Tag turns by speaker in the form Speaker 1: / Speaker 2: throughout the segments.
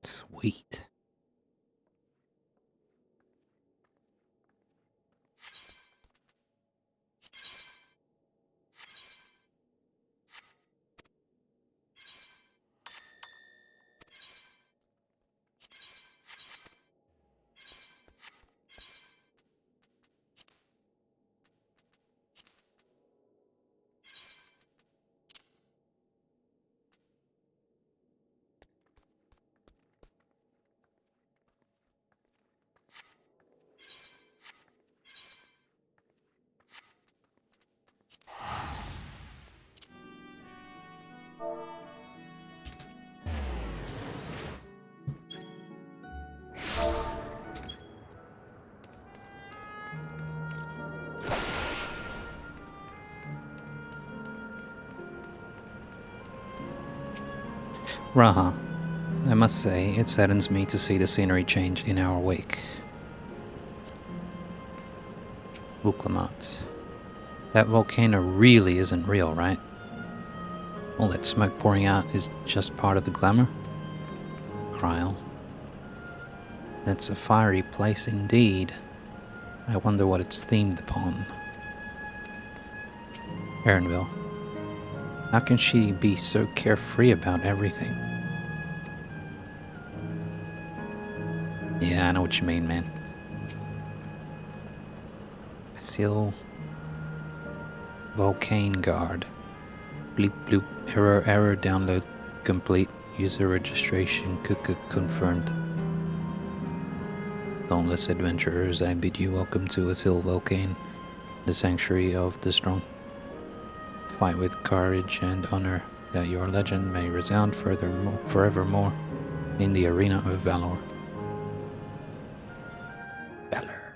Speaker 1: Sweet. Raha, I must say, it saddens me to see the scenery change in our wake. Uklamat. That volcano really isn't real, right? All that smoke pouring out is just part of the glamour? Kryl. That's a fiery place indeed. I wonder what it's themed upon. Erenville. How can she be so carefree about everything? Yeah, I know what you mean, man. Seal. Volcane Guard. Bleep bloop. Error download complete. User registration confirmed. Dauntless adventurers, I bid you welcome to Asil Volcane, the sanctuary of the strong. Fight with courage and honor, that your legend may resound forevermore in the arena of valor. Valor.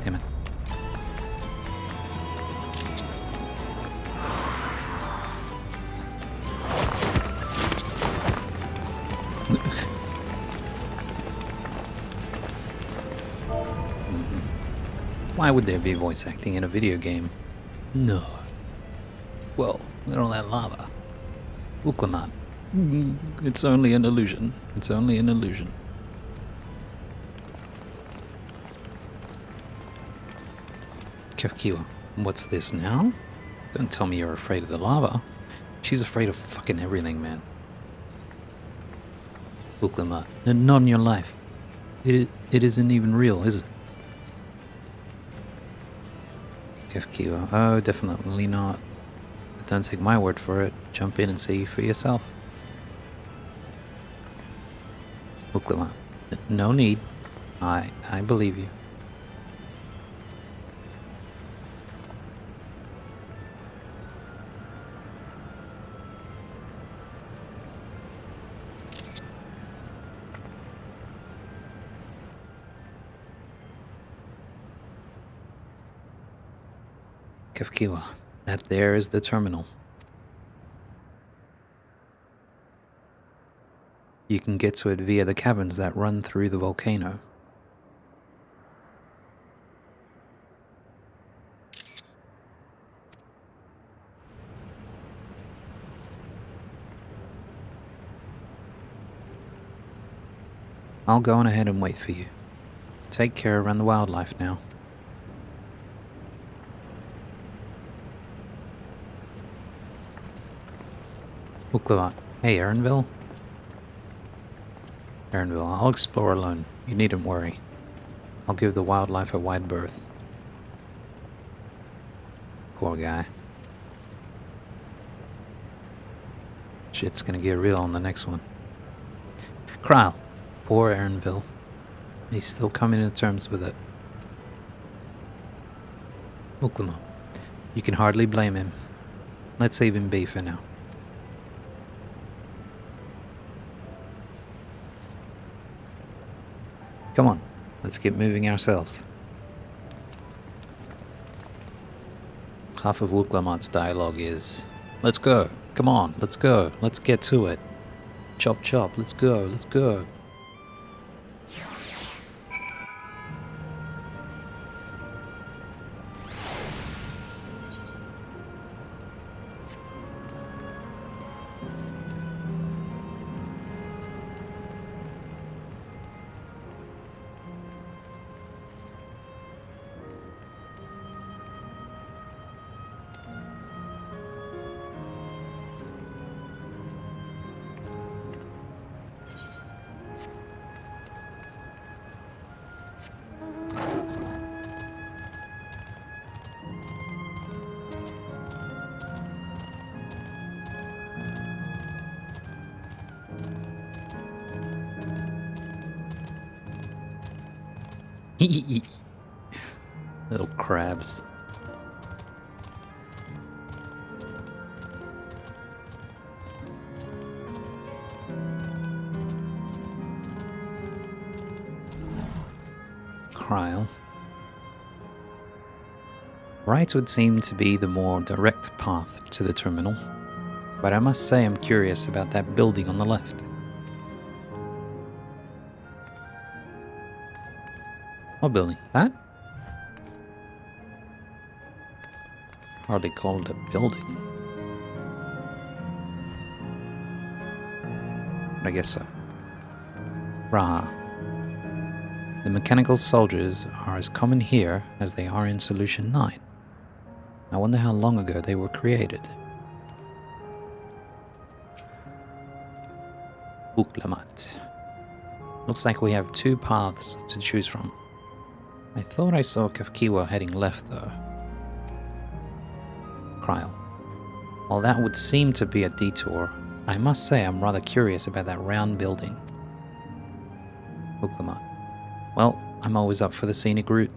Speaker 1: Damn it. Why would there be voice acting in a video game? No. Well, look at all that lava. Uklamat. It's only an illusion. It's only an illusion. Kevkiwa, what's this now? Don't tell me you're afraid of the lava. She's afraid of fucking everything, man. Uklamat. Not in your life. It isn't even real, is it? Kevkiwa. Oh, definitely not. But don't take my word for it. Jump in and see for yourself. Uklama. No need. I believe you. Kevkiwa. That there is the terminal. You can get to it via the caverns that run through the volcano. I'll go on ahead and wait for you. Take care around the wildlife now. Uklavat. Hey, Erenville? Erenville, I'll explore alone. You needn't worry. I'll give the wildlife a wide berth. Poor guy. Shit's gonna get real on the next one. Kryl. Poor Erenville. He's still coming to terms with it. Uklama. You can hardly blame him. Let's leave him be for now. Come on, let's get moving ourselves. Half of Uklamat's dialogue is, Let's go. Come on, let's go. Let's get to it. Chop chop, let's go, let's go. Little crabs. Cryle. Right would seem to be the more direct path to the terminal, but I must say I'm curious about that building on the left. What building? That? Hardly call it a building. But I guess so. Raha. The mechanical soldiers are as common here as they are in Solution 9. I wonder how long ago they were created. Uklamat. Looks like we have two paths to choose from. I thought I saw FFXIV heading left though. Cryle. While that would seem to be a detour, I must say I'm rather curious about that round building. Uklamat. Well, I'm always up for the scenic route.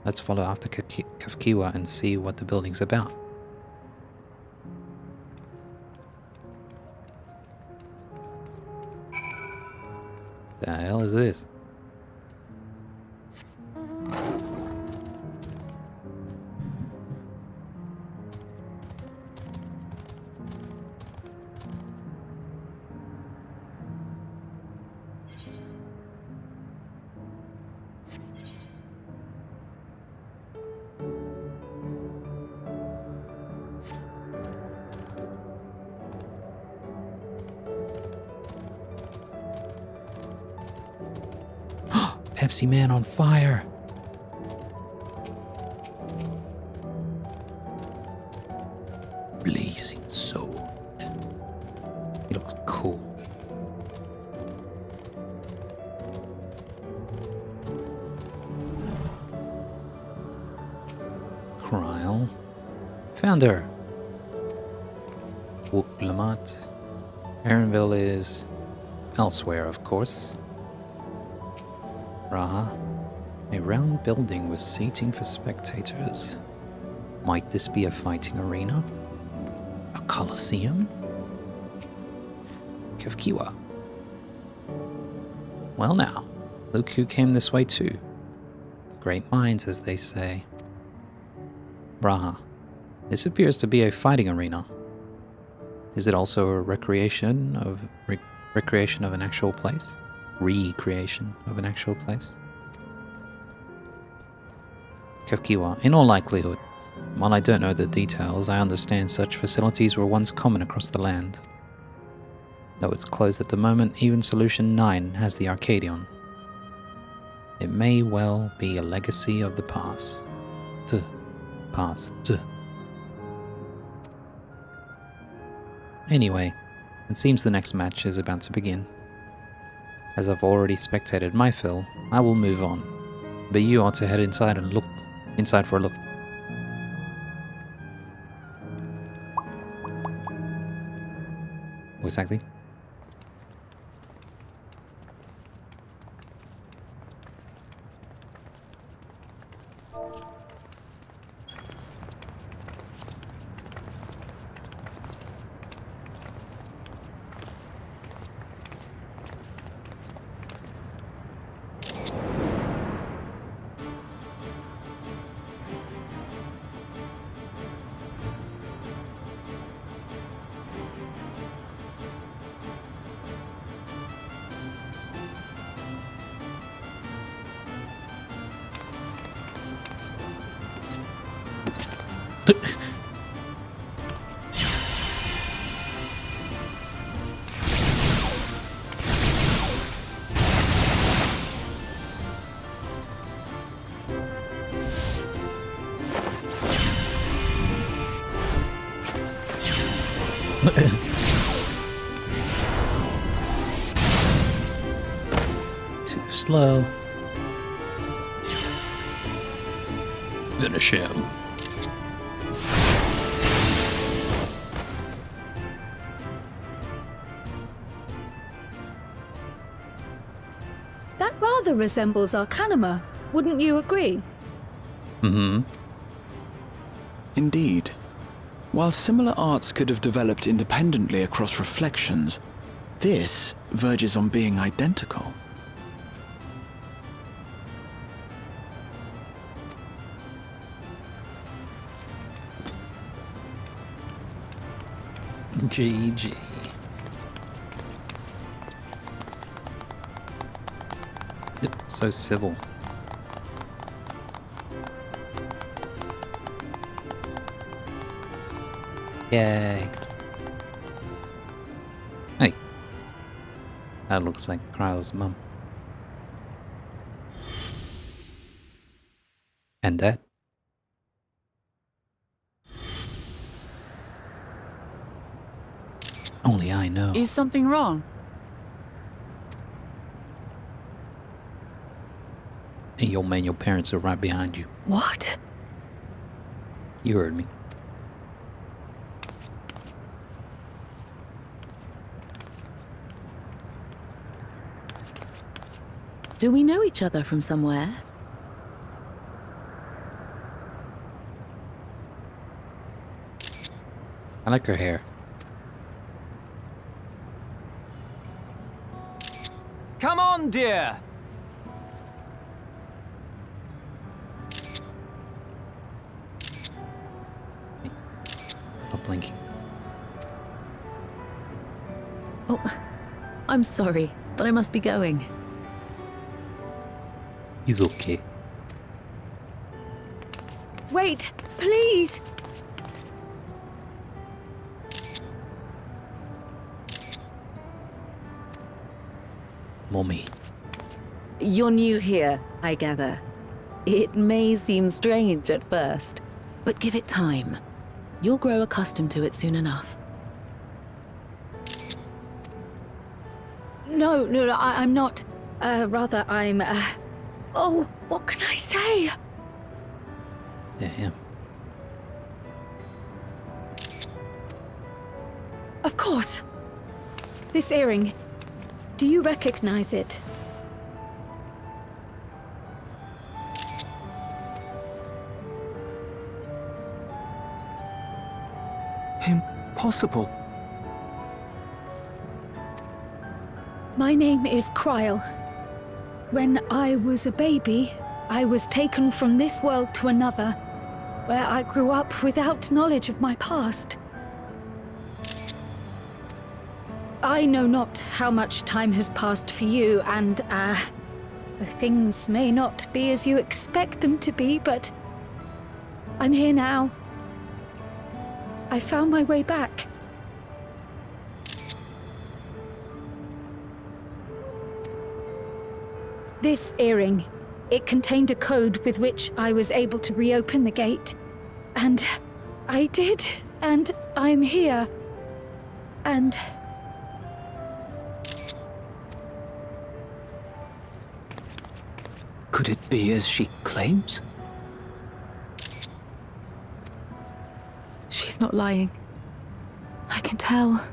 Speaker 1: Let's follow after FFXIV and see what the building's about. The hell is this? Pepsi Man on fire! Blazing sword. He looks cool. Cryle. Found her. Uklamat. Aaronville is elsewhere, of course. Raha. A round building with seating for spectators. Might this be a fighting arena? A coliseum? FFXIV. Well now, look who came this way too. Great minds, as they say. Raha. This appears to be a fighting arena. Is it also a recreation of an actual place? Recreation of an actual place? FFXIV. In all likelihood, while I don't know the details, I understand such facilities were once common across the land. Though it's closed at the moment, even Solution 9 has the Arcadion. It may well be a legacy of the past. Past. Anyway, it seems the next match is about to begin. As I've already spectated my fill, I will move on. But you ought to head inside for a look. What exactly? Too slow. Finish him.
Speaker 2: That rather resembles Arcanima, wouldn't you agree?
Speaker 1: Mm-hmm.
Speaker 3: Indeed. While similar arts could have developed independently across reflections, this verges on being identical.
Speaker 1: GG. So civil. Yay. Hey. That looks like Kryle's mum. And Dad. Only I know.
Speaker 4: Is something wrong?
Speaker 1: Hey, yo, man, your parents are right behind you.
Speaker 4: What?
Speaker 1: You heard me.
Speaker 4: Do we know each other from somewhere?
Speaker 1: I like her hair.
Speaker 5: Come on, dear!
Speaker 1: Stop blinking.
Speaker 4: Oh, I'm sorry, but I must be going.
Speaker 1: He's okay.
Speaker 2: Wait, please!
Speaker 1: Mommy.
Speaker 4: You're new here, I gather. It may seem strange at first, but give it time. You'll grow accustomed to it soon enough.
Speaker 2: No, I'm not. Rather, I'm, Oh, what can I say?
Speaker 1: Damn.
Speaker 2: Of course. This earring. Do you recognize it?
Speaker 5: Impossible.
Speaker 2: My name is Kryle. When I was a baby, I was taken from this world to another, where I grew up without knowledge of my past. I know not how much time has passed for you, and, things may not be as you expect them to be, but I'm here now. I found my way back. This earring, it contained a code with which I was able to reopen the gate. And I did, and I'm here. And...
Speaker 5: Could it be as she claims?
Speaker 4: She's not lying. I can tell.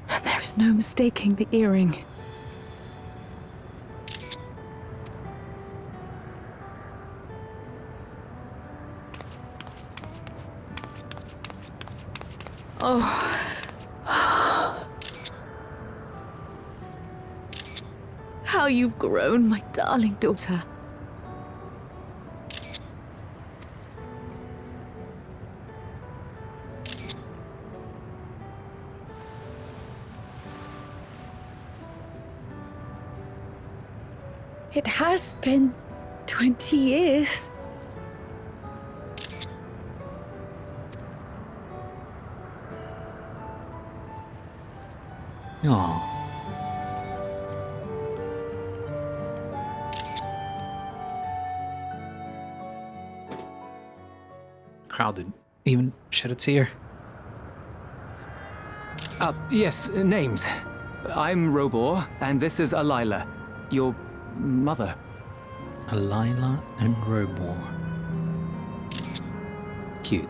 Speaker 4: And there is no mistaking the earring. Oh. How you've grown, my darling daughter.
Speaker 2: it has been 20 years.
Speaker 1: Oh. Crowd didn't even shed a tear.
Speaker 5: Yes, names. I'm Robor, and this is Alila, your mother.
Speaker 1: Alila and Robor. Cute.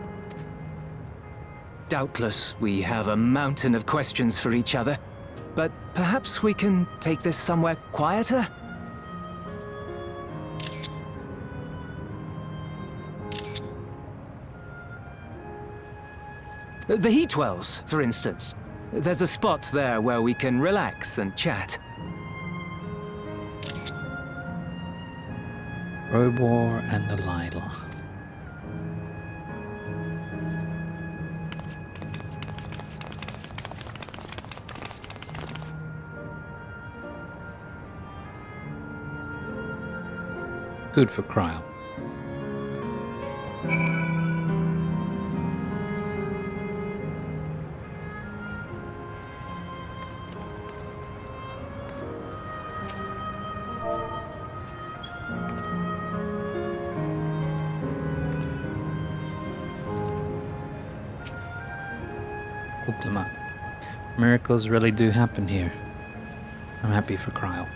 Speaker 5: Doubtless, we have a mountain of questions for each other, but perhaps we can take this somewhere quieter? The Heatwells, for instance. There's a spot there where we can relax and chat.
Speaker 1: Robor and Alila. Good for Cryle. Diplomat. Miracles really do happen here. I'm happy for Cryle.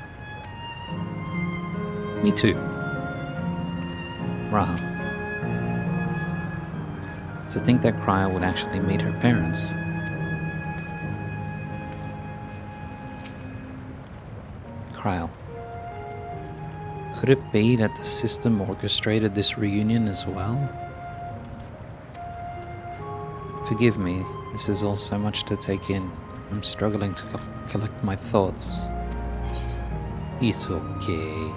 Speaker 1: Me too. Raha. To think that Cryle would actually meet her parents. Cryle. Could it be that the system orchestrated this reunion as well? Forgive me, this is all so much to take in. I'm struggling to collect my thoughts. It's okay.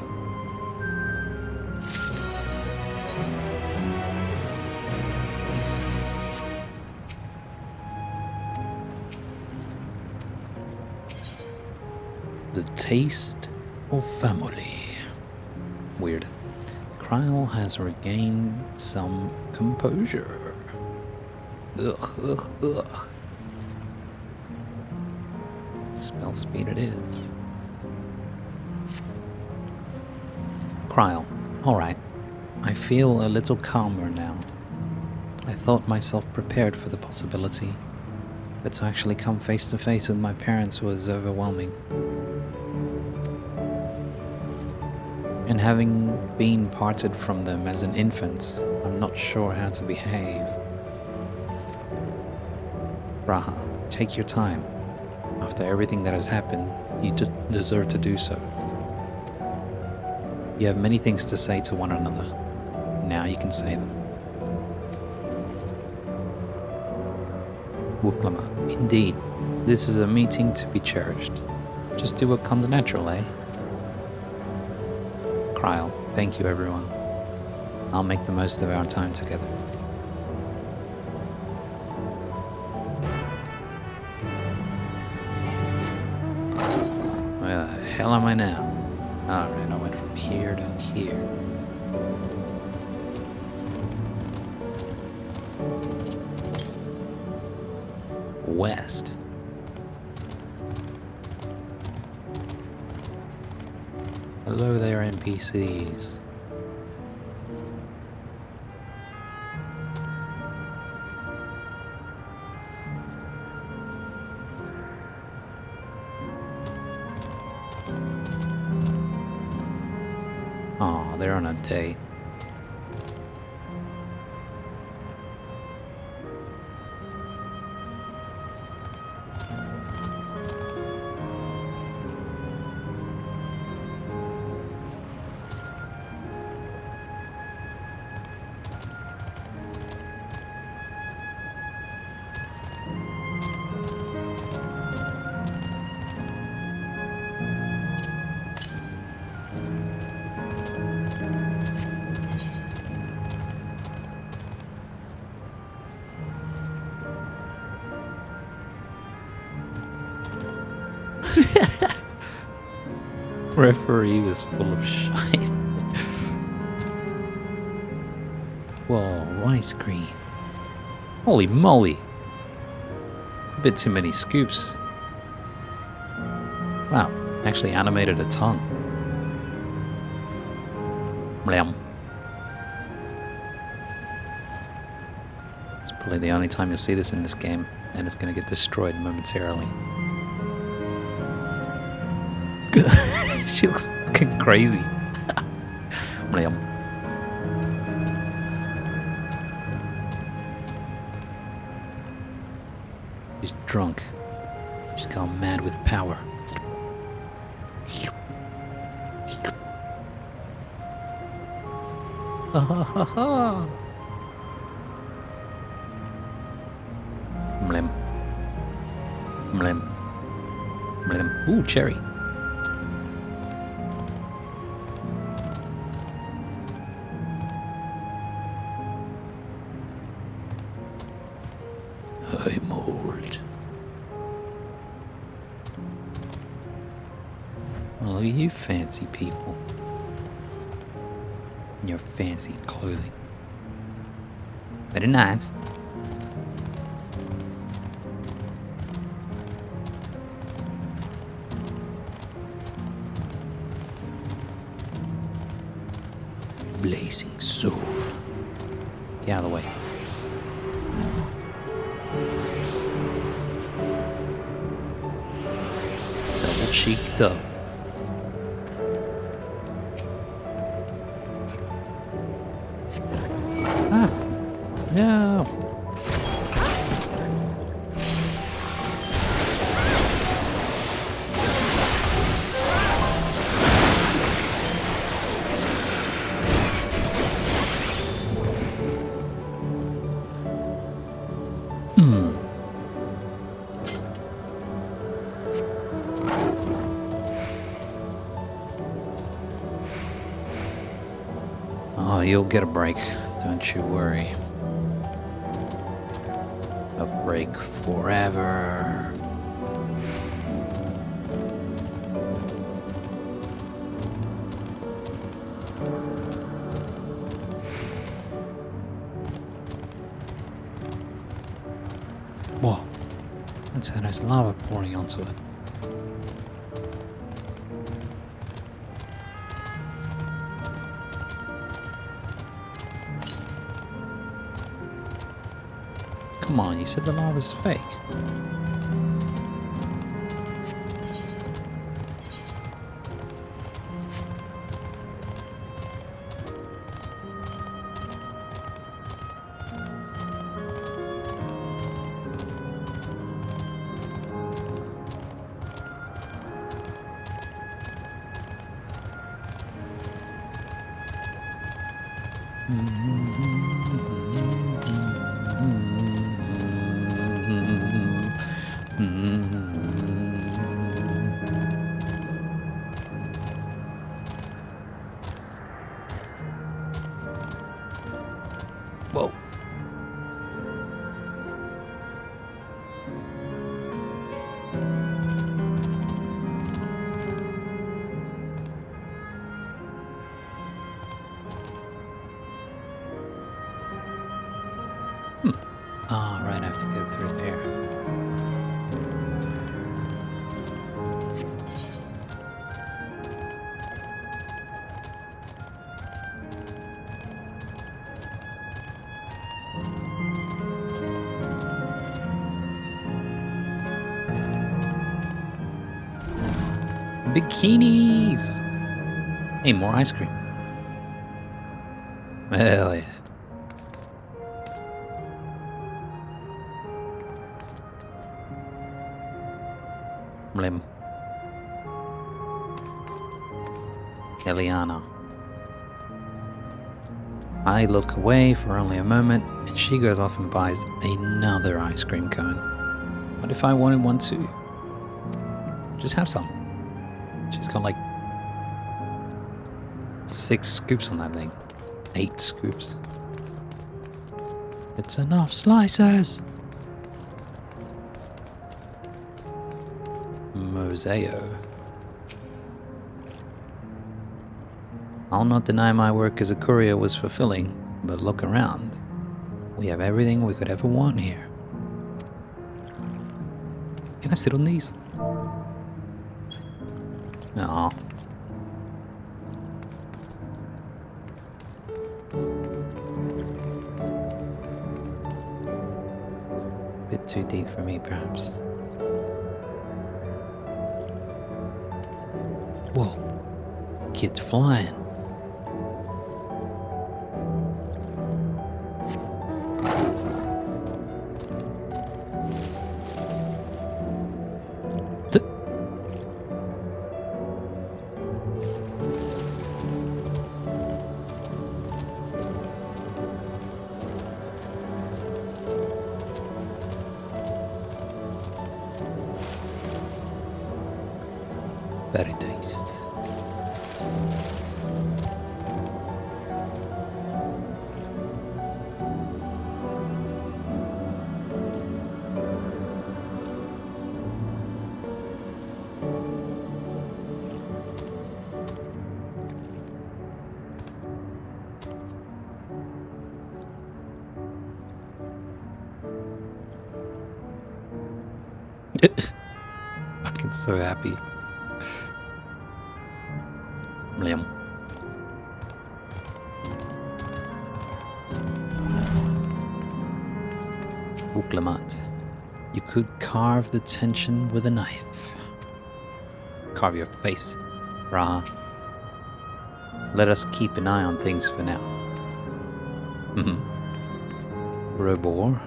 Speaker 1: The taste of family. Weird. Cryle has regained some composure. Ugh. Spell speed it is. Cryle. Alright. I feel a little calmer now. I thought myself prepared for the possibility, but to actually come face to face with my parents was overwhelming. And having been parted from them as an infant, I'm not sure how to behave. Raha, take your time. After everything that has happened, you deserve to do so. You have many things to say to one another. Now you can say them. Wuklama, indeed, this is a meeting to be cherished. Just do what comes natural, eh? Cryle, thank you everyone. I'll make the most of our time together. Where the hell am I now? Alright, I went from here to here. West. Hello there, NPCs. Oh, they're on a date. Referee was full of shite. Whoa, ice cream. Holy moly. It's a bit too many scoops. Wow, actually animated a tongue. Blam. It's probably the only time you'll see this in this game. and it's gonna get destroyed momentarily. She looks fucking crazy. Liam. She's drunk. She's gone mad with power. Ha ha ha ha. Mlem. Mlem. Mlem. Ooh, cherry. I'm old. Oh, look at you fancy people. In your fancy clothing. Very nice. Blazing sword. Get out of the way. Double cheeked up. Ah, no. Oh, you'll get a break. Don't you worry. A break forever. Whoa. That's how there's lava pouring onto it. Come on, you said the lava's fake. Whoa. Ah, right, I have to go through there. Bikinis! Hey, more ice cream. Hell yeah. Blim. Eliana. I look away for only a moment, and she goes off and buys another ice cream cone. What if I wanted one too? Just have some. She's got like 6 scoops on that thing. 8 scoops. It's enough slices! Moseo. I'll not deny my work as a courier was fulfilling, but look around. We have everything we could ever want here. Can I sit on these? No. Bit too deep for me, perhaps. Whoa. Kid's flying. Paradise. Fucking so happy. Liam. Uklamat. You could carve the tension with a knife. Carve your face, Raha. Let us keep an eye on things for now. Robor.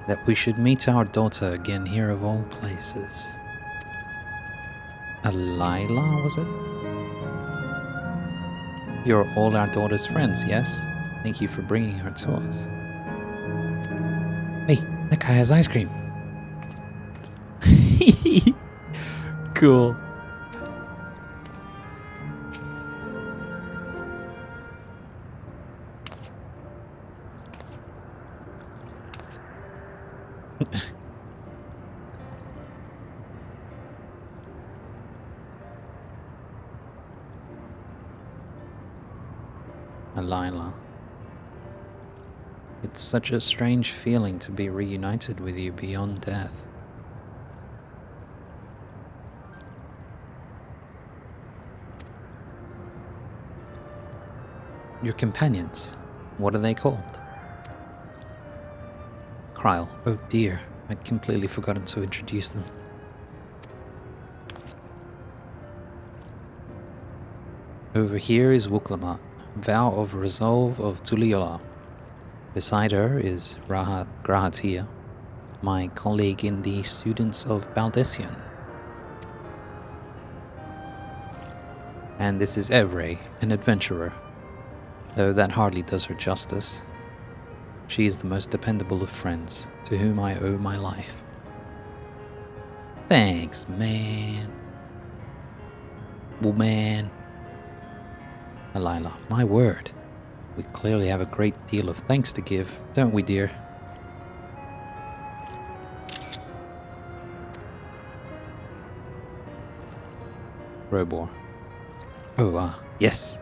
Speaker 1: That we should meet our daughter again here of all places. Alayla, was it? You're all our daughter's friends, yes? Thank you for bringing her to us. Hey, that guy has ice cream. Cool. Alayla. It's such a strange feeling to be reunited with you beyond death. Your companions, what are they called? Kryl. Oh dear, I'd completely forgotten to introduce them. Over here is Wuklamat, vow of resolve of Tuliola. Beside her is Grahatia, my colleague in the students of Baldessian. And this is Evre, an adventurer, though that hardly does her justice. She is the most dependable of friends, to whom I owe my life. Thanks, man. Woman. Alayla, my word. We clearly have a great deal of thanks to give, don't we, dear? Robor. Oh, yes.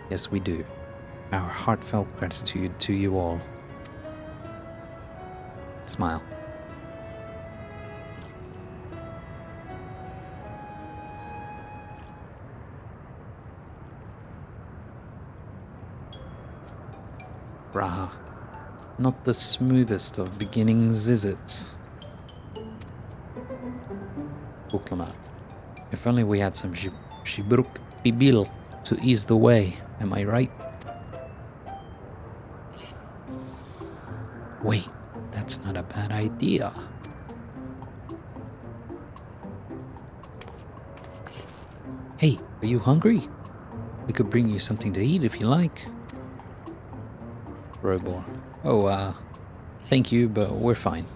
Speaker 1: Yes, we do. Our heartfelt gratitude to you all. Smile. Raha. Not the smoothest of beginnings, is it? Wuklamat. If only we had some Shibruk Bibil to ease the way, am I right? Wait, that's not a bad idea. Hey, are you hungry? We could bring you something to eat if you like. Robor. Oh, thank you, but we're fine.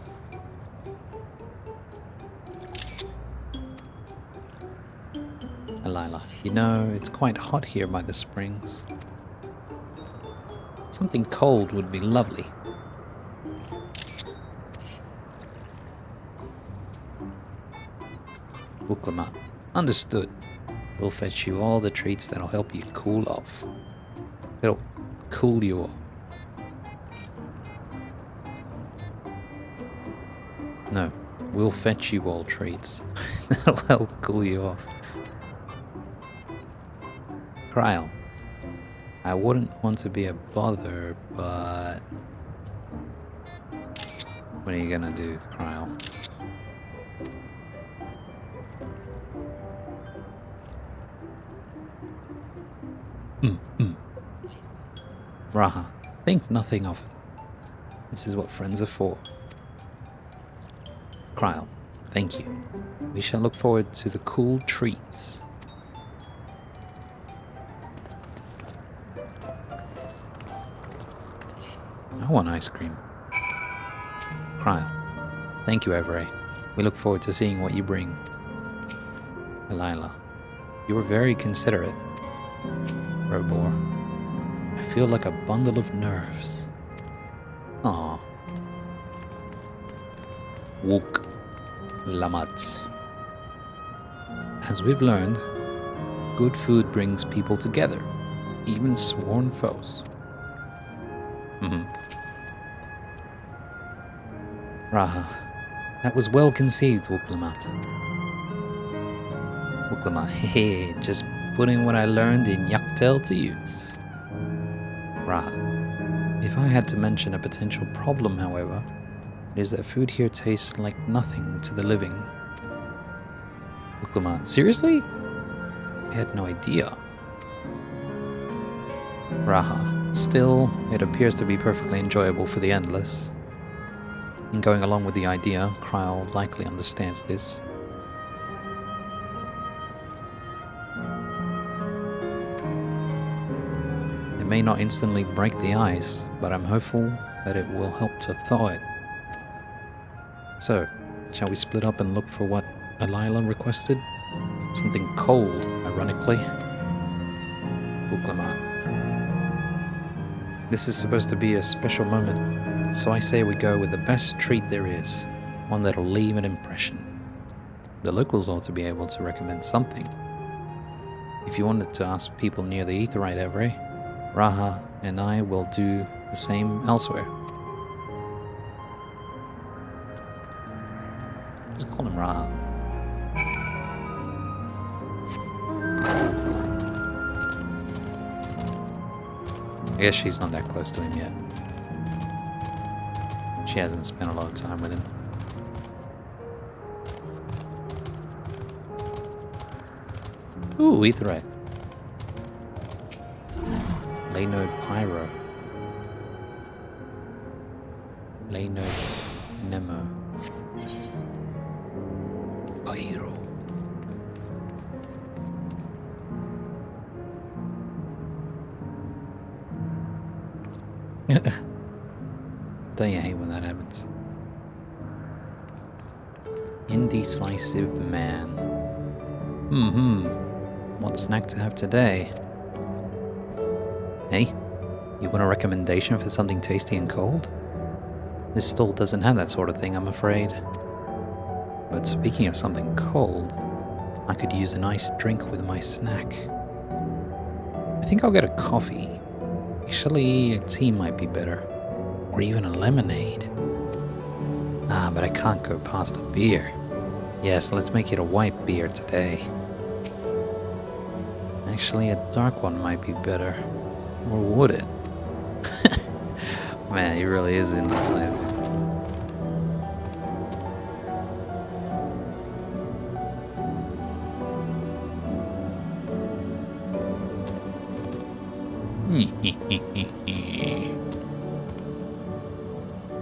Speaker 1: Alayla, you know, it's quite hot here by the springs. Something cold would be lovely. Wuklamat. Understood. We'll fetch you all the treats that'll help you cool off. It'll cool you off. No, we'll fetch you all treats. That'll help cool you off. Kryl. I wouldn't want to be a bother, but... What are you gonna do, Kryl? Raha, think nothing of it. This is what friends are for. Kryl, thank you. We shall look forward to the cool treats. I want ice cream. Kryl, thank you, Everett. We look forward to seeing what you bring. Delilah, you were very considerate. Robor, I feel like a bundle of nerves. Aww. Wook Lamat. As we've learned, good food brings people together, even sworn foes. Raha, that was well conceived, Wuklamat. Wuklamat, hehe, just putting what I learned in Yaktel to use. Raha, if I had to mention a potential problem, however, it is that food here tastes like nothing to the living. Wuklamat, seriously? I had no idea. Raha, still, it appears to be perfectly enjoyable for the endless. In going along with the idea, Kryl likely understands this. It may not instantly break the ice, but I'm hopeful that it will help to thaw it. So, shall we split up and look for what Delilah requested? Something cold, ironically. Wuklamat. This is supposed to be a special moment, so I say we go with the best treat there is, one that'll leave an impression. The locals ought to be able to recommend something. If you wanted to ask people near the Aetheryte, Everett, Raha and I will do the same elsewhere. Just call him Raha. I guess she's not that close to him yet. She hasn't spent a lot of time with him. Ooh, Aetheryte. Laynode Pyro. Laynode Nemo. Pyro. Don't you hate when that happens? Indecisive man. What snack to have today? Hey, you want a recommendation for something tasty and cold? This stall doesn't have that sort of thing, I'm afraid. But speaking of something cold, I could use a nice drink with my snack. I think I'll get a coffee. Actually, a tea might be better. Or even a lemonade. Ah, but I can't go past a beer. Yes, let's make it a white beer today. Actually, a dark one might be better. Or would it? Man, he really is indecisive.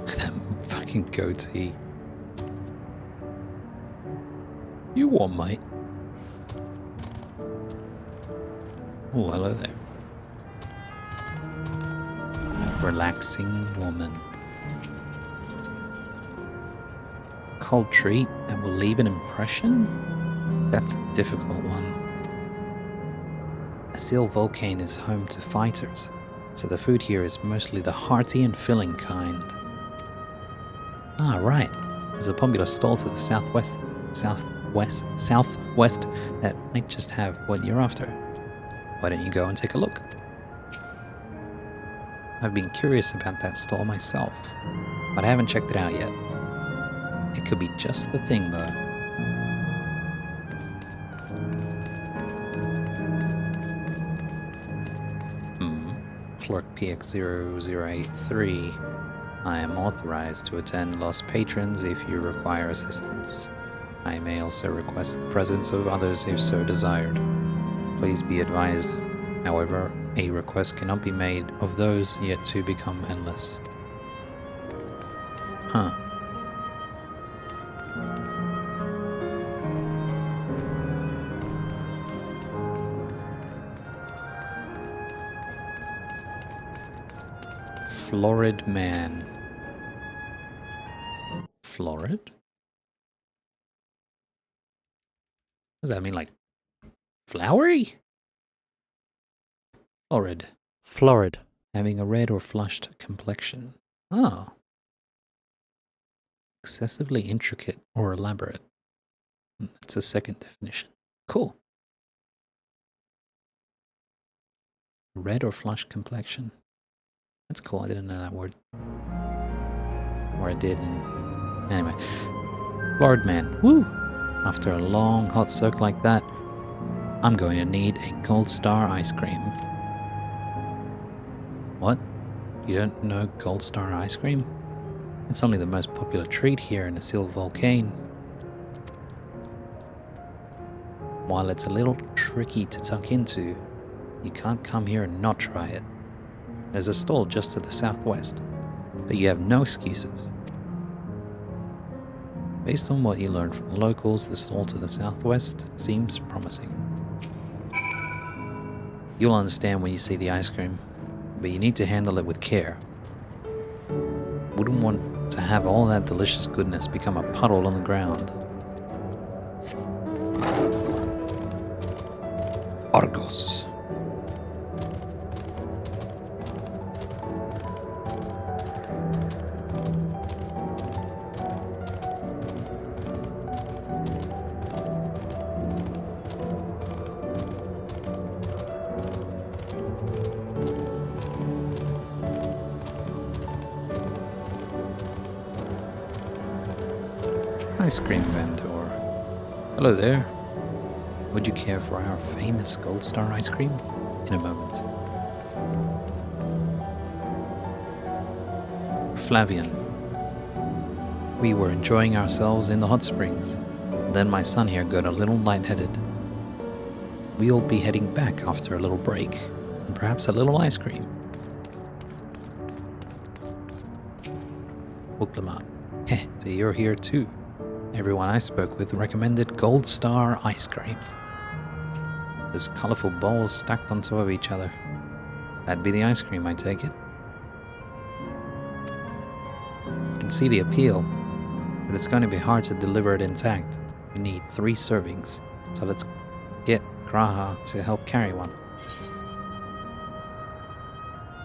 Speaker 1: Look at that fucking goatee. You what, mate? Oh, hello there. Relaxing woman. Cold treat that will leave an impression? That's a difficult one. A seal volcane is home to fighters, so the food here is mostly the hearty and filling kind. Ah, right. There's a popular stall to the southwest that might just have what you're after. Why don't you go and take a look? I've been curious about that stall myself, but I haven't checked it out yet. It could be just the thing, though. Clerk PX0083. I am authorized to attend lost patrons if you require assistance. I may also request the presence of others if so desired. Please be advised, however, a request cannot be made of those yet to become endless. Huh. Florid man. Florid? What does that mean, like flowery? Florid.
Speaker 6: Florid.
Speaker 1: Having a red or flushed complexion. Oh. Excessively intricate or elaborate. That's a second definition. Cool. Red or flushed complexion. That's cool. I didn't know that word. Or I did, and anyway. Florid man. Woo! After a long hot soak like that, I'm going to need a Gold Star ice cream. What? You don't know Gold Star ice cream? It's only the most popular treat here in the Silver Volcano. While it's a little tricky to tuck into, you can't come here and not try it. There's a stall just to the southwest, so you have no excuses. Based on what you learned from the locals, the stall to the southwest seems promising. You'll understand when you see the ice cream, but you need to handle it with care. Wouldn't want to have all that delicious goodness become a puddle on the ground. Argos. Ice cream vendor. Hello there. Would you care for our famous Gold Star ice cream? In a moment. Flavian. We were enjoying ourselves in the hot springs. Then my son here got a little lightheaded. We'll be heading back after a little break, and perhaps a little ice cream. Uklamat. Heh, so you're here too. Everyone I spoke with recommended Gold Star ice cream. There's colourful bowls stacked on top of each other. That'd be the ice cream, I take it. You can see the appeal, but it's going to be hard to deliver it intact. We need 3 servings, so let's get Graha to help carry one.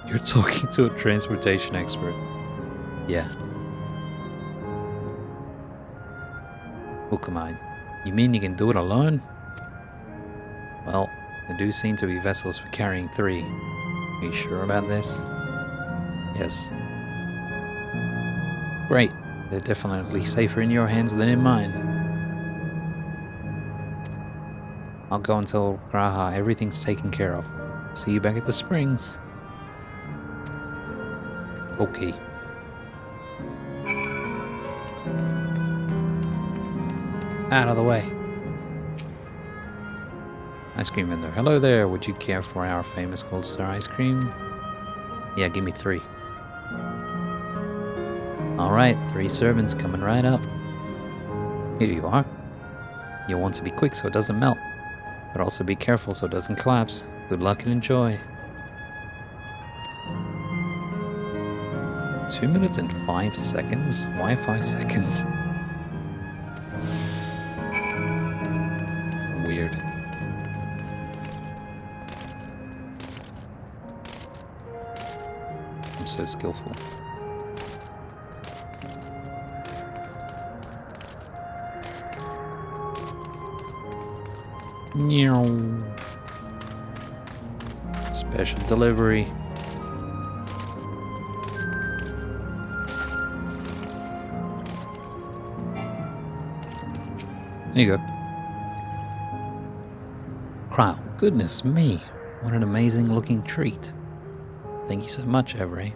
Speaker 1: You're talking to a transportation expert. Yeah. Ukamai, you mean you can do it alone? Well, there do seem to be vessels for carrying 3. Are you sure about this? Yes. Great. They're definitely safer in your hands than in mine. I'll go and tell Graha everything's taken care of. See you back at the springs. Okay. Out of the way. Ice cream vendor. Hello there. Would you care for our famous Gold Star ice cream? Yeah, give me 3. Alright, 3 servants coming right up. Here you are. You'll want to be quick so it doesn't melt, but also be careful so it doesn't collapse. Good luck and enjoy. 2 minutes and 5 seconds? Why 5 seconds? Weird. I'm so skillful. Special delivery. There you go. Crowd, goodness me. What an amazing looking treat. Thank you so much, Avery.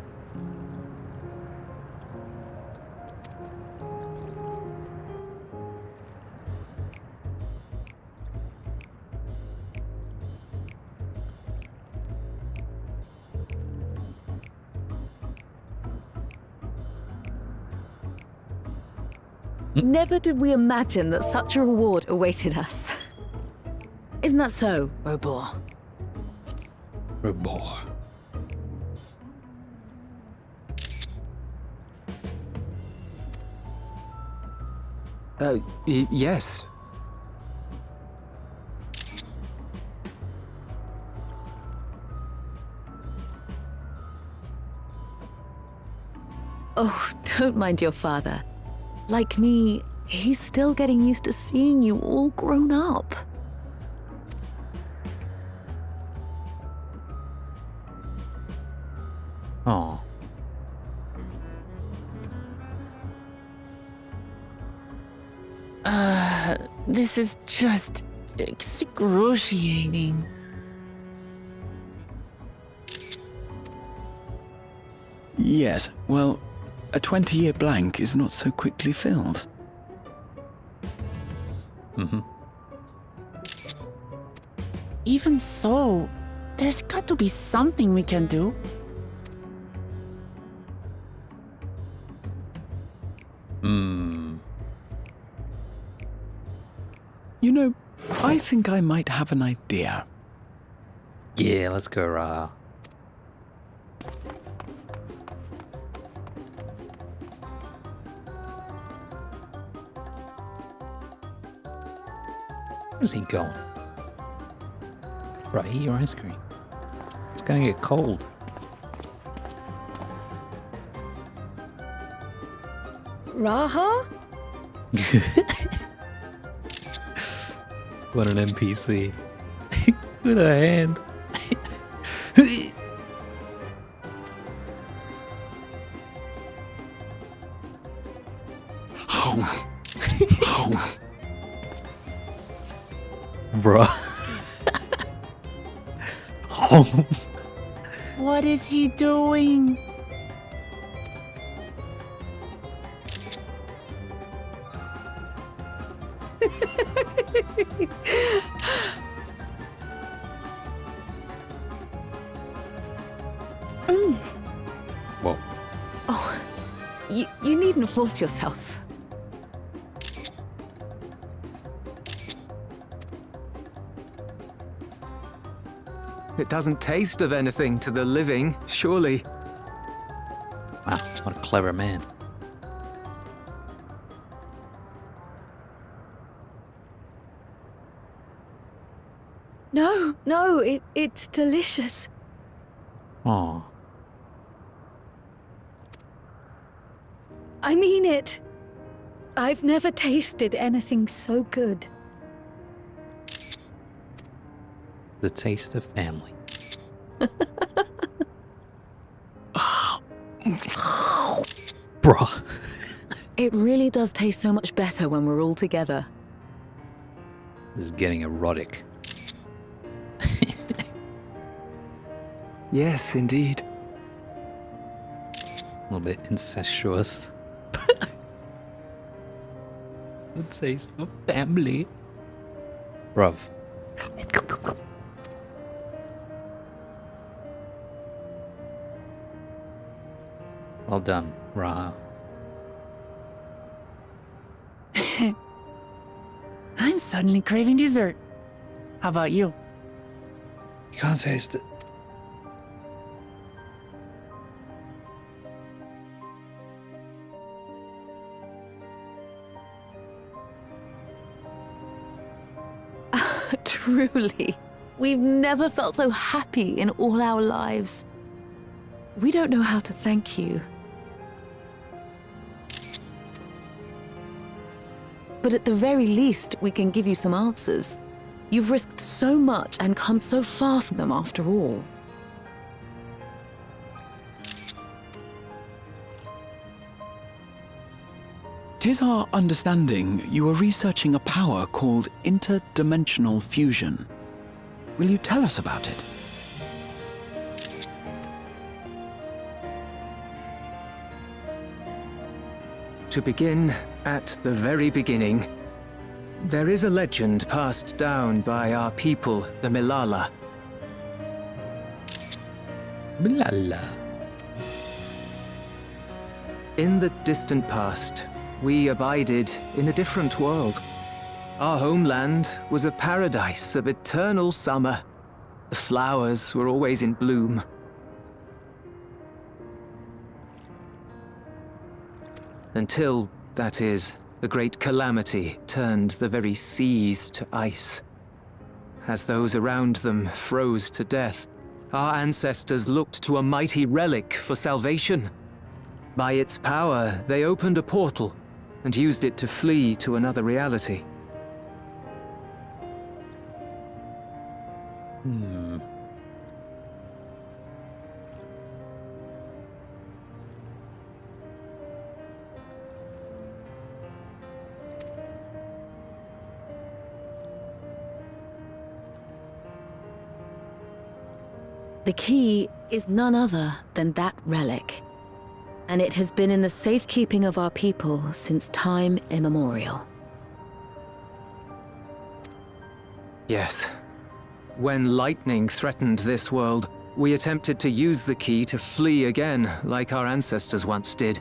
Speaker 4: Never did we imagine that such a reward awaited us. Isn't that so, Robor?
Speaker 1: Robor.
Speaker 5: Yes.
Speaker 4: Oh, don't mind your father. Like me, he's still getting used to seeing you all grown up.
Speaker 1: Oh.
Speaker 6: This is just excruciating.
Speaker 3: Yes, well, a 20-year blank is not so quickly filled.
Speaker 1: Mm-hmm.
Speaker 6: Even so, there's got to be something we can do.
Speaker 3: You know, I think I might have an idea.
Speaker 1: Yeah, let's go, Ra. Where's he going? Right, eat your ice cream. It's gonna get cold.
Speaker 2: Raha?
Speaker 1: What an NPC. With a hand. Bruh.
Speaker 6: What is he doing?
Speaker 1: Whoa.
Speaker 4: Oh, you needn't force yourself.
Speaker 5: It doesn't taste of anything to the living, surely.
Speaker 1: Wow, what a clever man.
Speaker 2: No, it's delicious.
Speaker 1: Aw.
Speaker 2: I mean it. I've never tasted anything so good.
Speaker 1: The taste of family. Bruh.
Speaker 4: It really does taste so much better when we're all together.
Speaker 1: This is getting erotic.
Speaker 5: Yes, indeed.
Speaker 1: A little bit incestuous. The taste of family. Bruv. Well done, Raha.
Speaker 6: I'm suddenly craving dessert. How about you?
Speaker 1: You can't taste it.
Speaker 4: Truly, we've never felt so happy in all our lives. We don't know how to thank you. But at the very least, we can give you some answers. You've risked so much and come so far from them after all.
Speaker 3: Tis our understanding you are researching a power called interdimensional fusion. Will you tell us about it?
Speaker 5: To begin at the very beginning, there is a legend passed down by our people, the Milala.
Speaker 1: Blala.
Speaker 5: In the distant past, we abided in a different world. Our homeland was a paradise of eternal summer. The flowers were always in bloom. Until, that is, the great calamity turned the very seas to ice. As those around them froze to death, our ancestors looked to a mighty relic for salvation. By its power, they opened a portal and used it to flee to another reality.
Speaker 4: The key is none other than that relic, and it has been in the safekeeping of our people since time immemorial.
Speaker 5: Yes. When lightning threatened this world, we attempted to use the key to flee again, like our ancestors once did.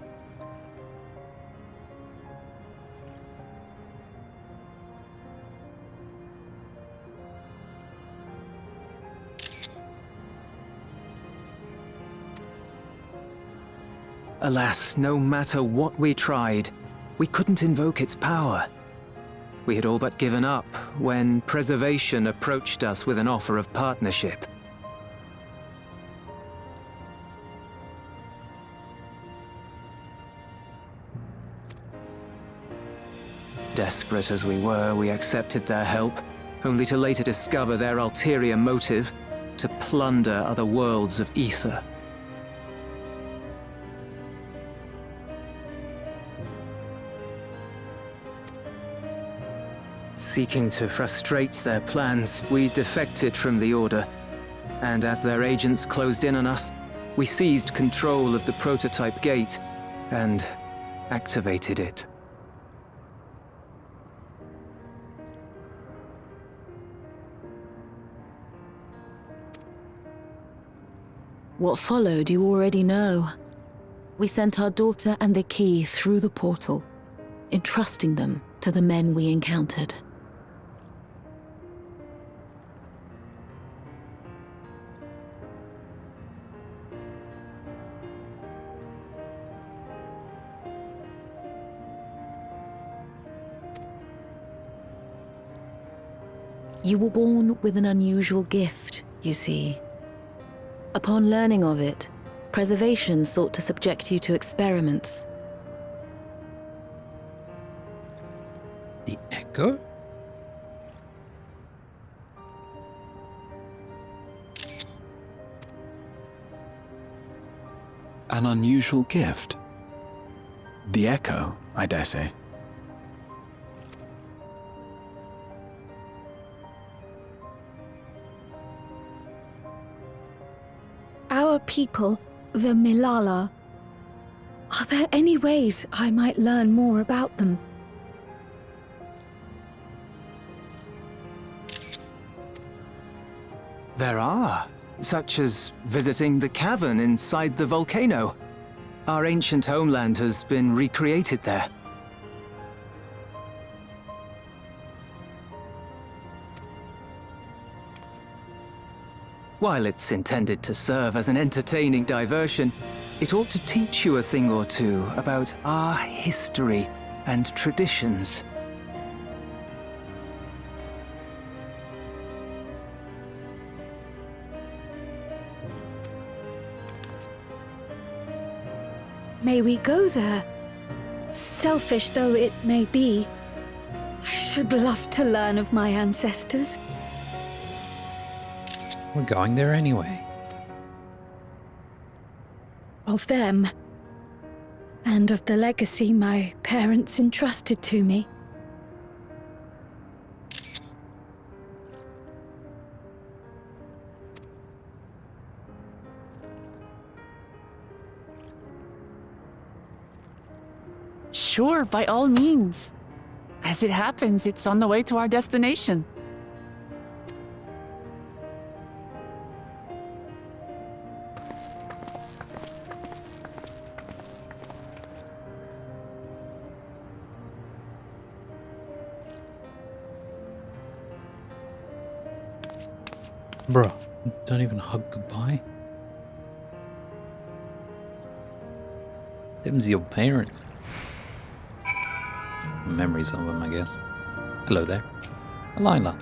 Speaker 5: Alas, no matter what we tried, we couldn't invoke its power. We had all but given up when Preservation approached us with an offer of partnership. Desperate as we were, we accepted their help, only to later discover their ulterior motive: to plunder other worlds of ether. Seeking to frustrate their plans, we defected from the Order, and as their agents closed in on us, we seized control of the prototype gate and activated it.
Speaker 4: What followed you already know. We sent our daughter and the key through the portal, entrusting them to the men we encountered. You were born with an unusual gift, you see. Upon learning of it, Preservation sought to subject you to experiments.
Speaker 1: The Echo?
Speaker 3: An unusual gift. The Echo, I dare say.
Speaker 2: Our people, the Milala. Are there any ways I might learn more about them?
Speaker 5: There are, such as visiting the cavern inside the volcano. Our ancient homeland has been recreated there. While it's intended to serve as an entertaining diversion, it ought to teach you a thing or two about our history and traditions.
Speaker 2: May we go there? Selfish though it may be, I should love to learn of my ancestors.
Speaker 1: We're going there anyway.
Speaker 2: Of them. And of the legacy my parents entrusted to me.
Speaker 6: Sure, by all means. As it happens, it's on the way to our destination.
Speaker 1: Bruh, don't even hug goodbye. Them's your parents. Memories of them, I guess. Hello there. Lila.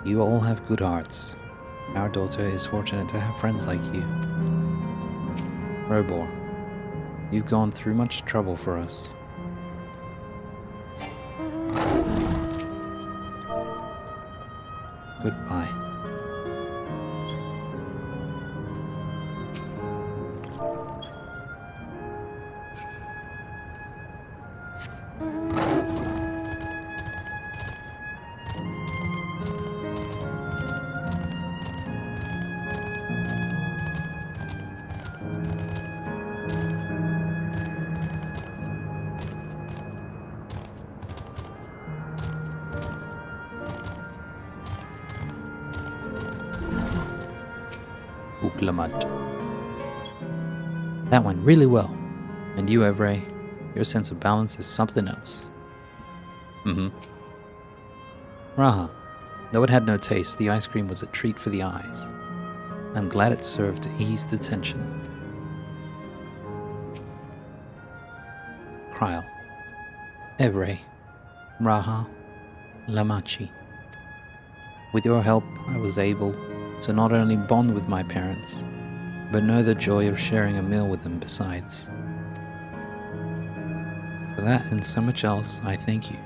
Speaker 1: You all have good hearts. Our daughter is fortunate to have friends like you. Robor, you've gone through much trouble for us. Goodbye. That went really well. And you, Evray, your sense of balance is something else. Raha, though it had no taste, the ice cream was a treat for the eyes. I'm glad it served to ease the tension. Cryo, Evray, Raha, Lamachi. With your help, I was able to not only bond with my parents, but know the joy of sharing a meal with them besides. For that and so much else, I thank you.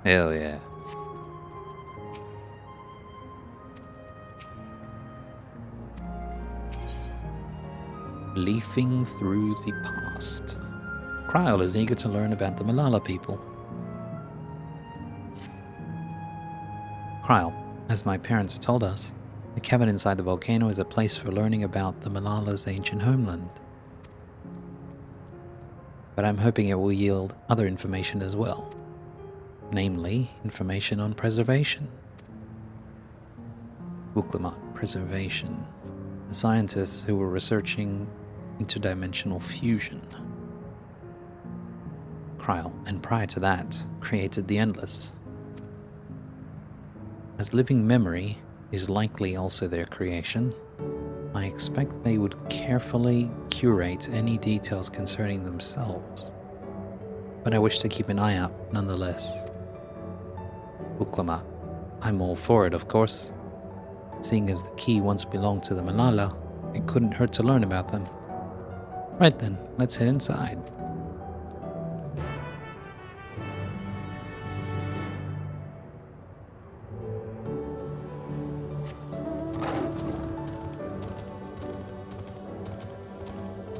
Speaker 1: Hell yeah. Leafing through the past. Cryle is eager to learn about the Malala people. Cryle, as my parents told us, the cavern inside the volcano is a place for learning about the Malala's ancient homeland. But I'm hoping it will yield other information as well. Namely, information on preservation. Wuklamat, preservation. The scientists who were researching interdimensional fusion. Cryle, and prior to that, created the Endless. As living memory is likely also their creation, I expect they would carefully curate any details concerning themselves. But I wish to keep an eye out nonetheless. Uklama, I'm all for it, of course. Seeing as the key once belonged to the Malala, it couldn't hurt to learn about them. Right then, let's head inside.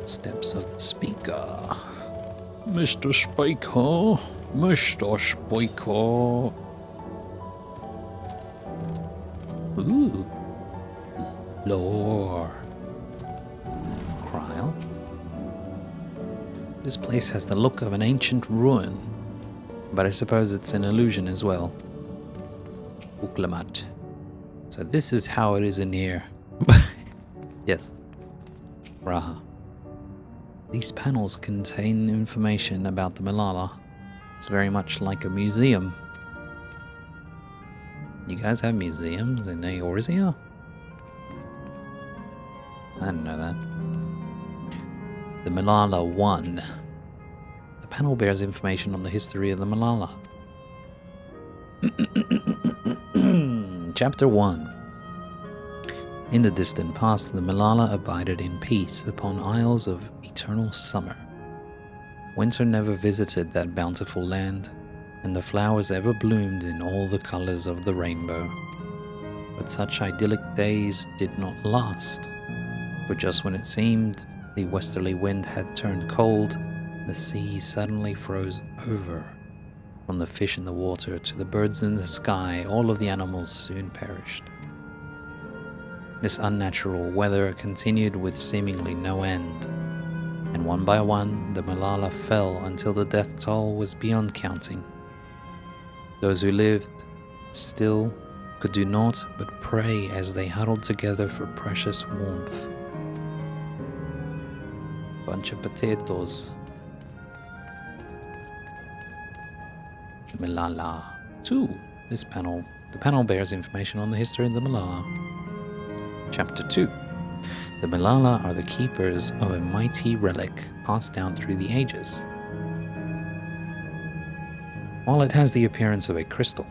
Speaker 1: Steps of the speaker. Mr. Spiker, Mr. Spiker. Ooh. Lore. Cryle. This place has the look of an ancient ruin, but I suppose it's an illusion as well. Uklamat. So this is how it is in here. Yes. Raha. These panels contain information about the Malala. It's very much like a museum. You guys have museums in Eorzea? I didn't know that. The Malala 1. The panel bears information on the history of the Malala. Chapter 1. In the distant past, the Malala abided in peace upon isles of eternal summer. Winter never visited that bountiful land, and the flowers ever bloomed in all the colors of the rainbow. But such idyllic days did not last, for just when it seemed the westerly wind had turned cold, the sea suddenly froze over. From the fish in the water to the birds in the sky, all of the animals soon perished. This unnatural weather continued with seemingly no end, and one by one the Malala fell until the death toll was beyond counting. Those who lived still could do naught but pray as they huddled together for precious warmth. Bunch of potatoes. Malala. 2. The panel bears information on the history of the Malala. Chapter 2. The Malala are the keepers of a mighty relic passed down through the ages. While it has the appearance of a crystal,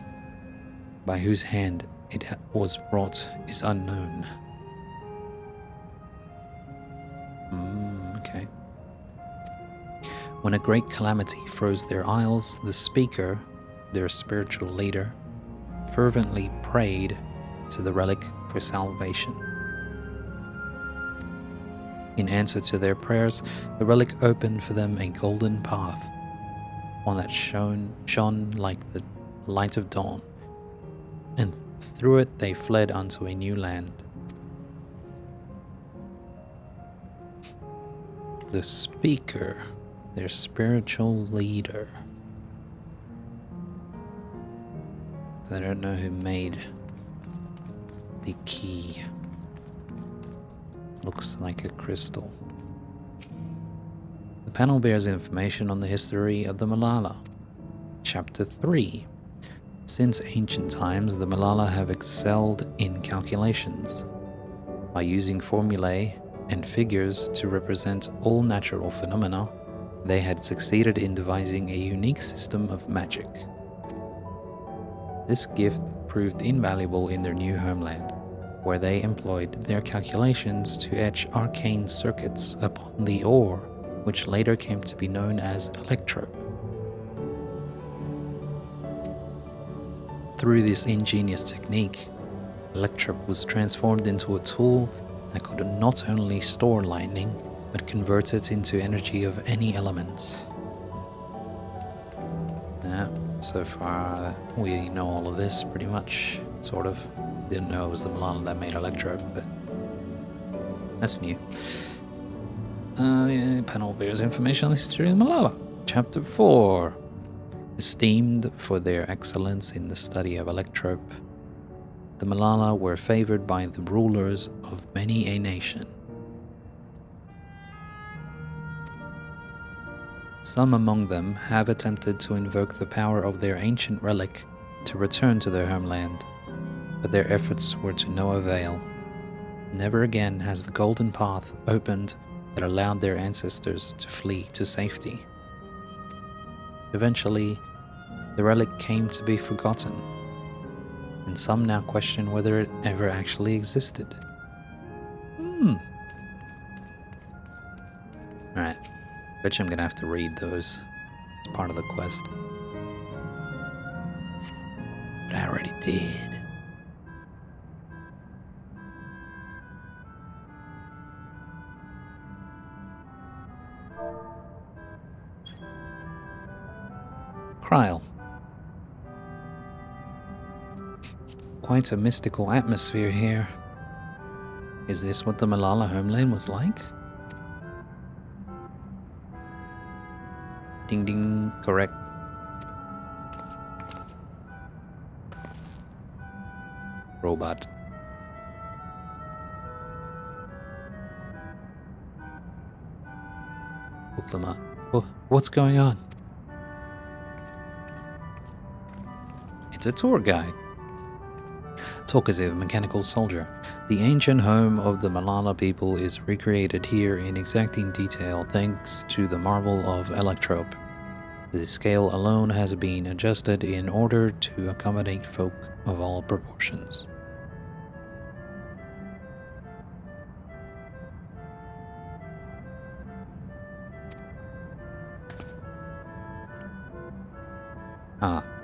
Speaker 1: by whose hand it was wrought is unknown. Okay. When a great calamity froze their isles, the speaker, their spiritual leader, fervently prayed to the relic for salvation. In answer to their prayers, the relic opened for them a golden path, one that shone like the light of dawn, and through it they fled unto a new land. The speaker, their spiritual leader. I don't know who made the key. Looks like a crystal. The panel bears information on the history of the Malala. Chapter 3. Since ancient times, the Malala have excelled in calculations. By using formulae and figures to represent all natural phenomena, they had succeeded in devising a unique system of magic. This gift proved invaluable in their new homeland, where they employed their calculations to etch arcane circuits upon the ore, which later came to be known as electrope. Through this ingenious technique, electrope was transformed into a tool that could not only store lightning, but convert it into energy of any element. Yeah, so far we know all of this pretty much, sort of. Didn't know it was the Malala that made electrope, but that's new. The panel bears information on the history of the Malala. Chapter 4. Esteemed for their excellence in the study of electrope, the Malala were favored by the rulers of many a nation. Some among them have attempted to invoke the power of their ancient relic to return to their homeland, but their efforts were to no avail. Never again has the golden path opened that allowed their ancestors to flee to safety. Eventually, the relic came to be forgotten, and some now question whether it ever actually existed. Alright, bet you I'm gonna have to read those as part of the quest. But I already did. Kryl. Quite a mystical atmosphere here. Is this what the Malala homeland was like? Ding ding, correct. Robot. Hook them up. What's going on? It's a tour guide. Talkative mechanical soldier. The ancient home of the Malala people is recreated here in exacting detail thanks to the marvel of electrope. The scale alone has been adjusted in order to accommodate folk of all proportions.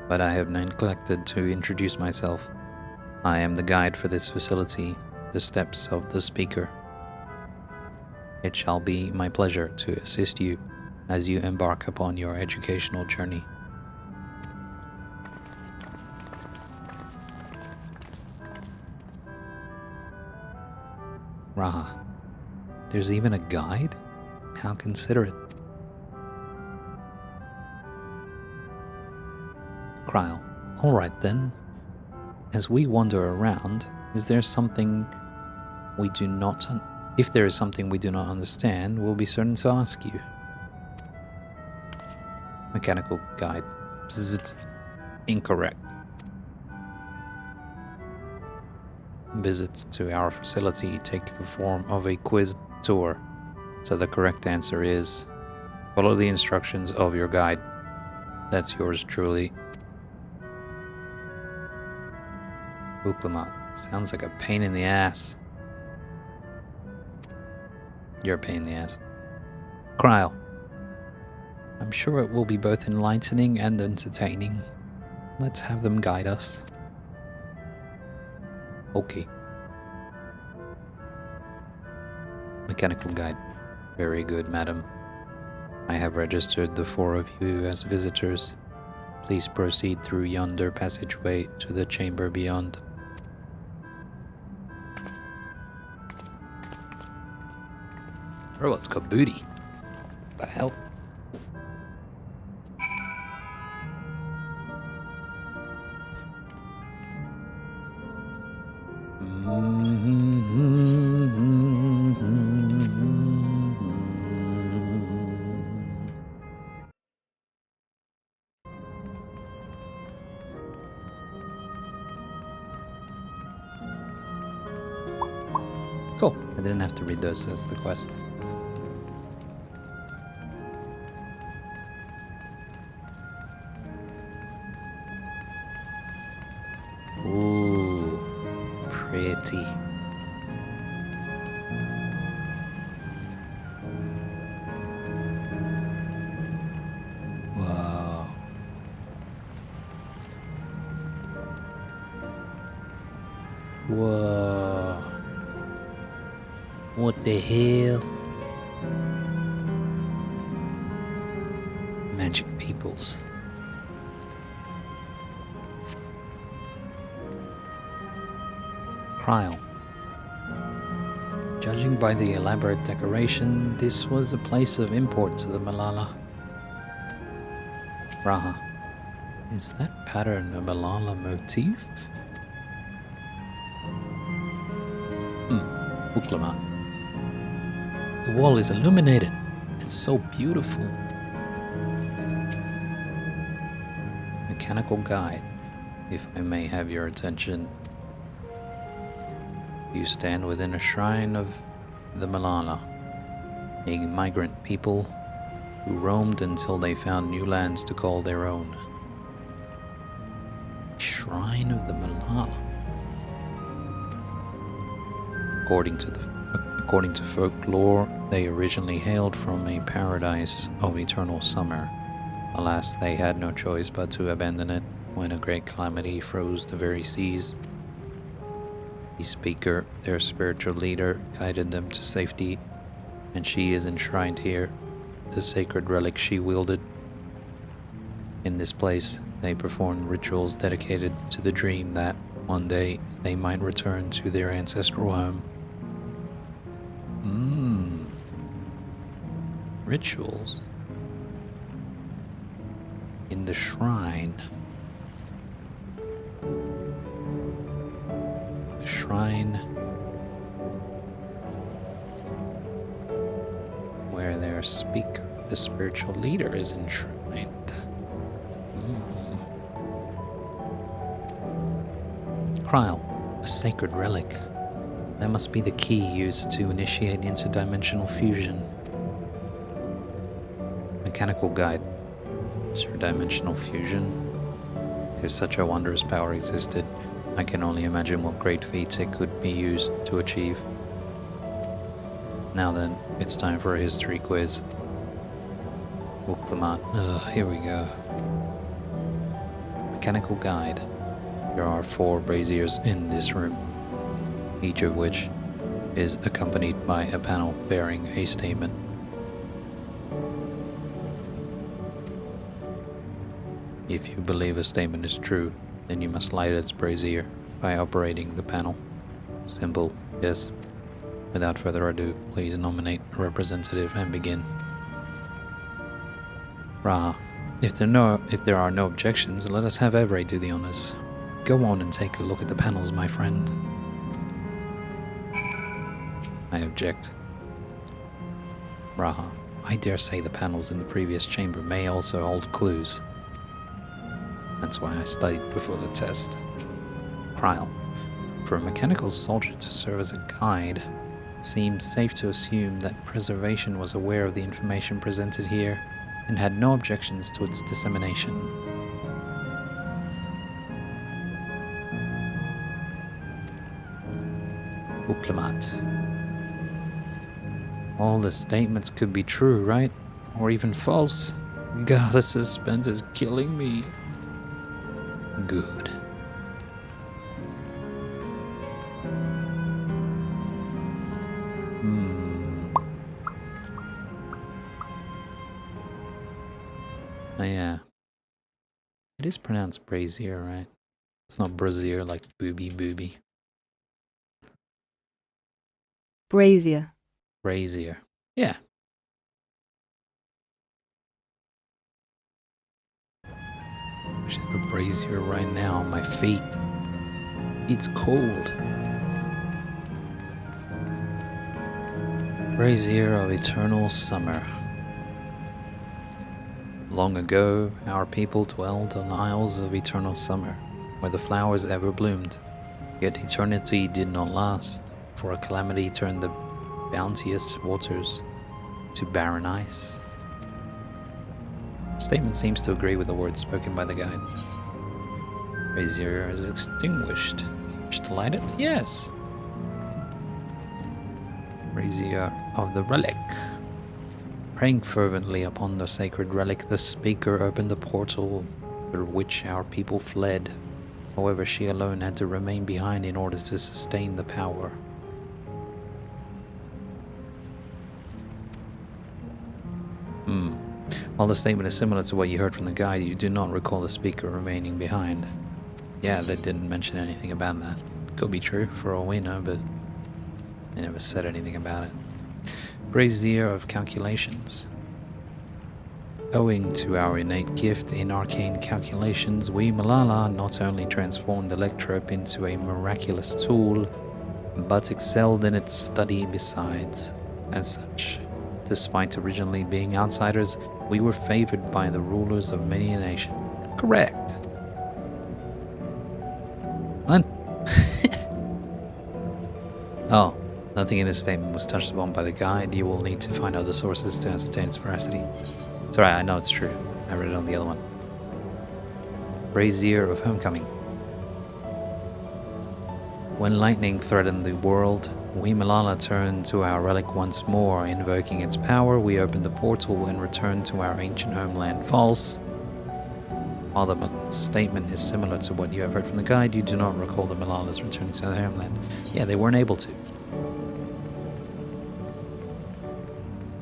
Speaker 1: But I have neglected to introduce myself. I am the guide for this facility, the steps of the speaker. It shall be my pleasure to assist you as you embark upon your educational journey. Raha. There's even a guide? How considerate. Kryl. Alright then. As we wander around, is there something we do not If there is something we do not understand, we'll be certain to ask you. Mechanical guide. Bzzzt. Incorrect. Visits to our facility take the form of a quiz tour. So the correct answer is follow the instructions of your guide. That's yours truly. Uklamat. Sounds like a pain in the ass. You're a pain in the ass. Kryl. I'm sure it will be both enlightening and entertaining. Let's have them guide us. Okay. Mechanical guide. Very good, madam. I have registered the 4 of you as visitors. Please proceed through yonder passageway to the chamber beyond. Oh, it's got booty. The hell? Cool. I didn't have to read those as the quest. Ooh, pretty. Whoa. Whoa. What the hell? Magic peoples. Kryl. Judging by the elaborate decoration, this was a place of import to the Malala. Raha. Is that pattern a Malala motif? Uklama. The wall is illuminated. It's so beautiful. Mechanical guide, if I may have your attention. You stand within a shrine of the Malala, a migrant people who roamed until they found new lands to call their own. Shrine of the Malala. According to folklore, they originally hailed from a paradise of eternal summer. Alas, they had no choice but to abandon it when a great calamity froze the very seas. The speaker, their spiritual leader, guided them to safety, and she is enshrined here, the sacred relic she wielded. In this place, they performed rituals dedicated to the dream that, one day, they might return to their ancestral home. Rituals? In the shrine. The shrine where their speaker, the spiritual leader, is enshrined. Kryl, a sacred relic. That must be the key used to initiate interdimensional fusion. Mechanical guide. Interdimensional fusion? If such a wondrous power existed, I can only imagine what great feats it could be used to achieve. Now then, it's time for a history quiz. Uklamat. Here we go. Mechanical guide. There are 4 braziers in this room, each of which is accompanied by a panel bearing a statement. If you believe a statement is true, then you must light its brazier by operating the panel. Simple, yes. Without further ado, please nominate a representative and begin. Raha, if there are no objections, let us have Evray do the honors. Go on and take a look at the panels, my friend. I object. Raha, I dare say the panels in the previous chamber may also hold clues. That's why I studied before the test. Kryl, for a mechanical soldier to serve as a guide, it seems safe to assume that Preservation was aware of the information presented here and had no objections to its dissemination. Uklamat. All the statements could be true, right? Or even false. God, the suspense is killing me. Good. Oh yeah. It is pronounced brazier, right? It's not brazier like booby.
Speaker 7: Brazier.
Speaker 1: Brazier. Yeah. I should have a brazier right now on my feet. It's cold. Brazier of eternal summer. Long ago, our people dwelled on isles of eternal summer, where the flowers ever bloomed. Yet eternity did not last, for a calamity turned the bounteous waters to barren ice. The statement seems to agree with the words spoken by the guide. Brazier is extinguished. You wish to light it? Yes. Brazier of the relic. Praying fervently upon the sacred relic, the speaker opened the portal through which our people fled. However, she alone had to remain behind in order to sustain the power. While the statement is similar to what you heard from the guide, you do not recall the speaker remaining behind. Yeah, they didn't mention anything about that. Could be true for all we know, but they never said anything about it. Brazier of calculations. Owing to our innate gift in arcane calculations, we Malala not only transformed Electrope into a miraculous tool, but excelled in its study besides. As such, despite originally being outsiders, we were favored by the rulers of many a nation. Correct. What? Oh, nothing in this statement was touched upon by the guide. You will need to find other sources to ascertain its veracity. It's alright, I know it's true. I read it on the other one. Brazier of Homecoming. When lightning threatened the world, we Malala turned to our relic once more. Invoking its power, we opened the portal and returned to our ancient homeland. False. While the statement is similar to what you have heard from the guide, you do not recall the Malala's returning to their homeland. Yeah, they weren't able to.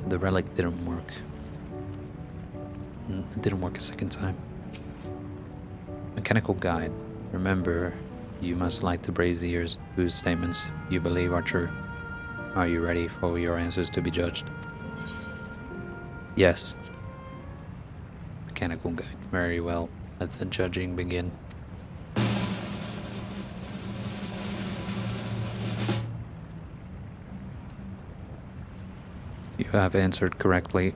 Speaker 1: The relic didn't work. It didn't work a second time. Mechanical guide. Remember, you must light the braziers whose statements you believe are true. Are you ready for your answers to be judged? Yes. Mechanical guide. Very well. Let the judging begin. You have answered correctly,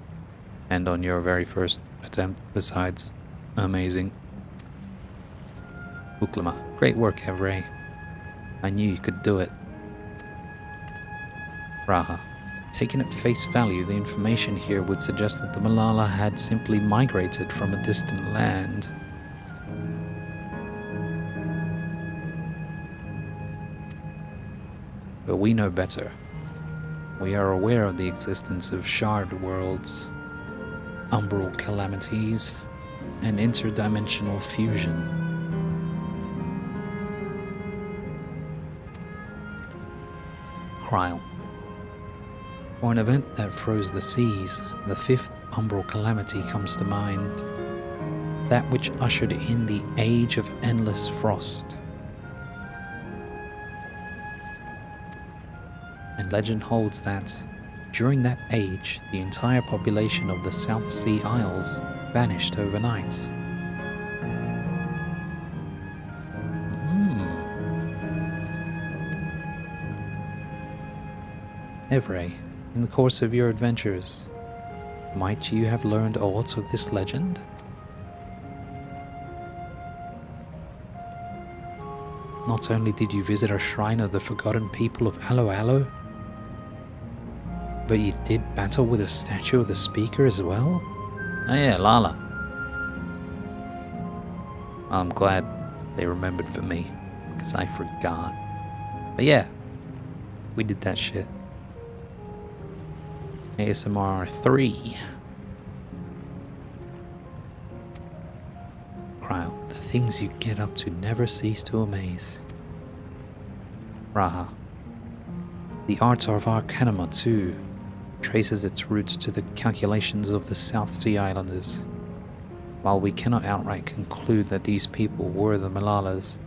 Speaker 1: and on your very first attempt, besides. Amazing. Uklama, great work, Evray. I knew you could do it. Raha, taken at face value, the information here would suggest that the Malala had simply migrated from a distant land. But we know better. We are aware of the existence of shard worlds, umbral calamities, and interdimensional fusion. Kryl. For an event that froze the seas, the fifth umbral calamity comes to mind. That which ushered in the age of endless frost. And legend holds that, during that age, the entire population of the South Sea Isles vanished overnight. Evray, in the course of your adventures, might you have learned aught of this legend? Not only did you visit a shrine of the forgotten people of Alo Alo, but you did battle with a statue of the speaker as well? Oh yeah, Lala. I'm glad they remembered for me, because I forgot. But yeah, we did that shit. ASMR 3. Cryo, the things you get up to never cease to amaze. Raha. The art of Arcanima too traces its roots to the calculations of the South Sea Islanders. While we cannot outright conclude that these people were the Malalas,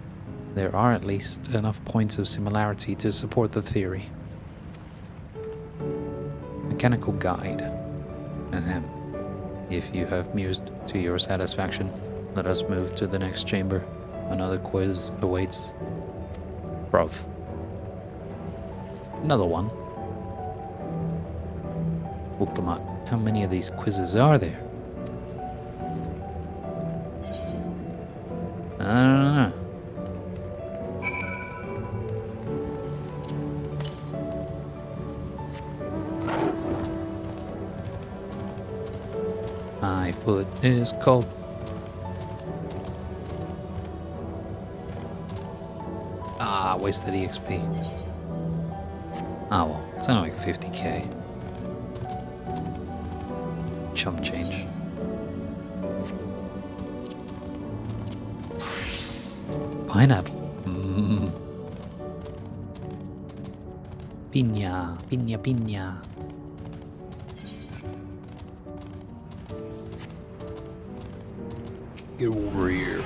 Speaker 1: there are at least enough points of similarity to support the theory. Mechanical guide. Ahem. If you have mused to your satisfaction, let us move to the next chamber. Another quiz awaits. Bruv. Another one. Uklamat, how many of these quizzes are there? I don't know. My foot is cold. Ah, wasted EXP. Ah well, it's only like 50k. Chump change. Pineapple. Piña, piña, piña. Get over here.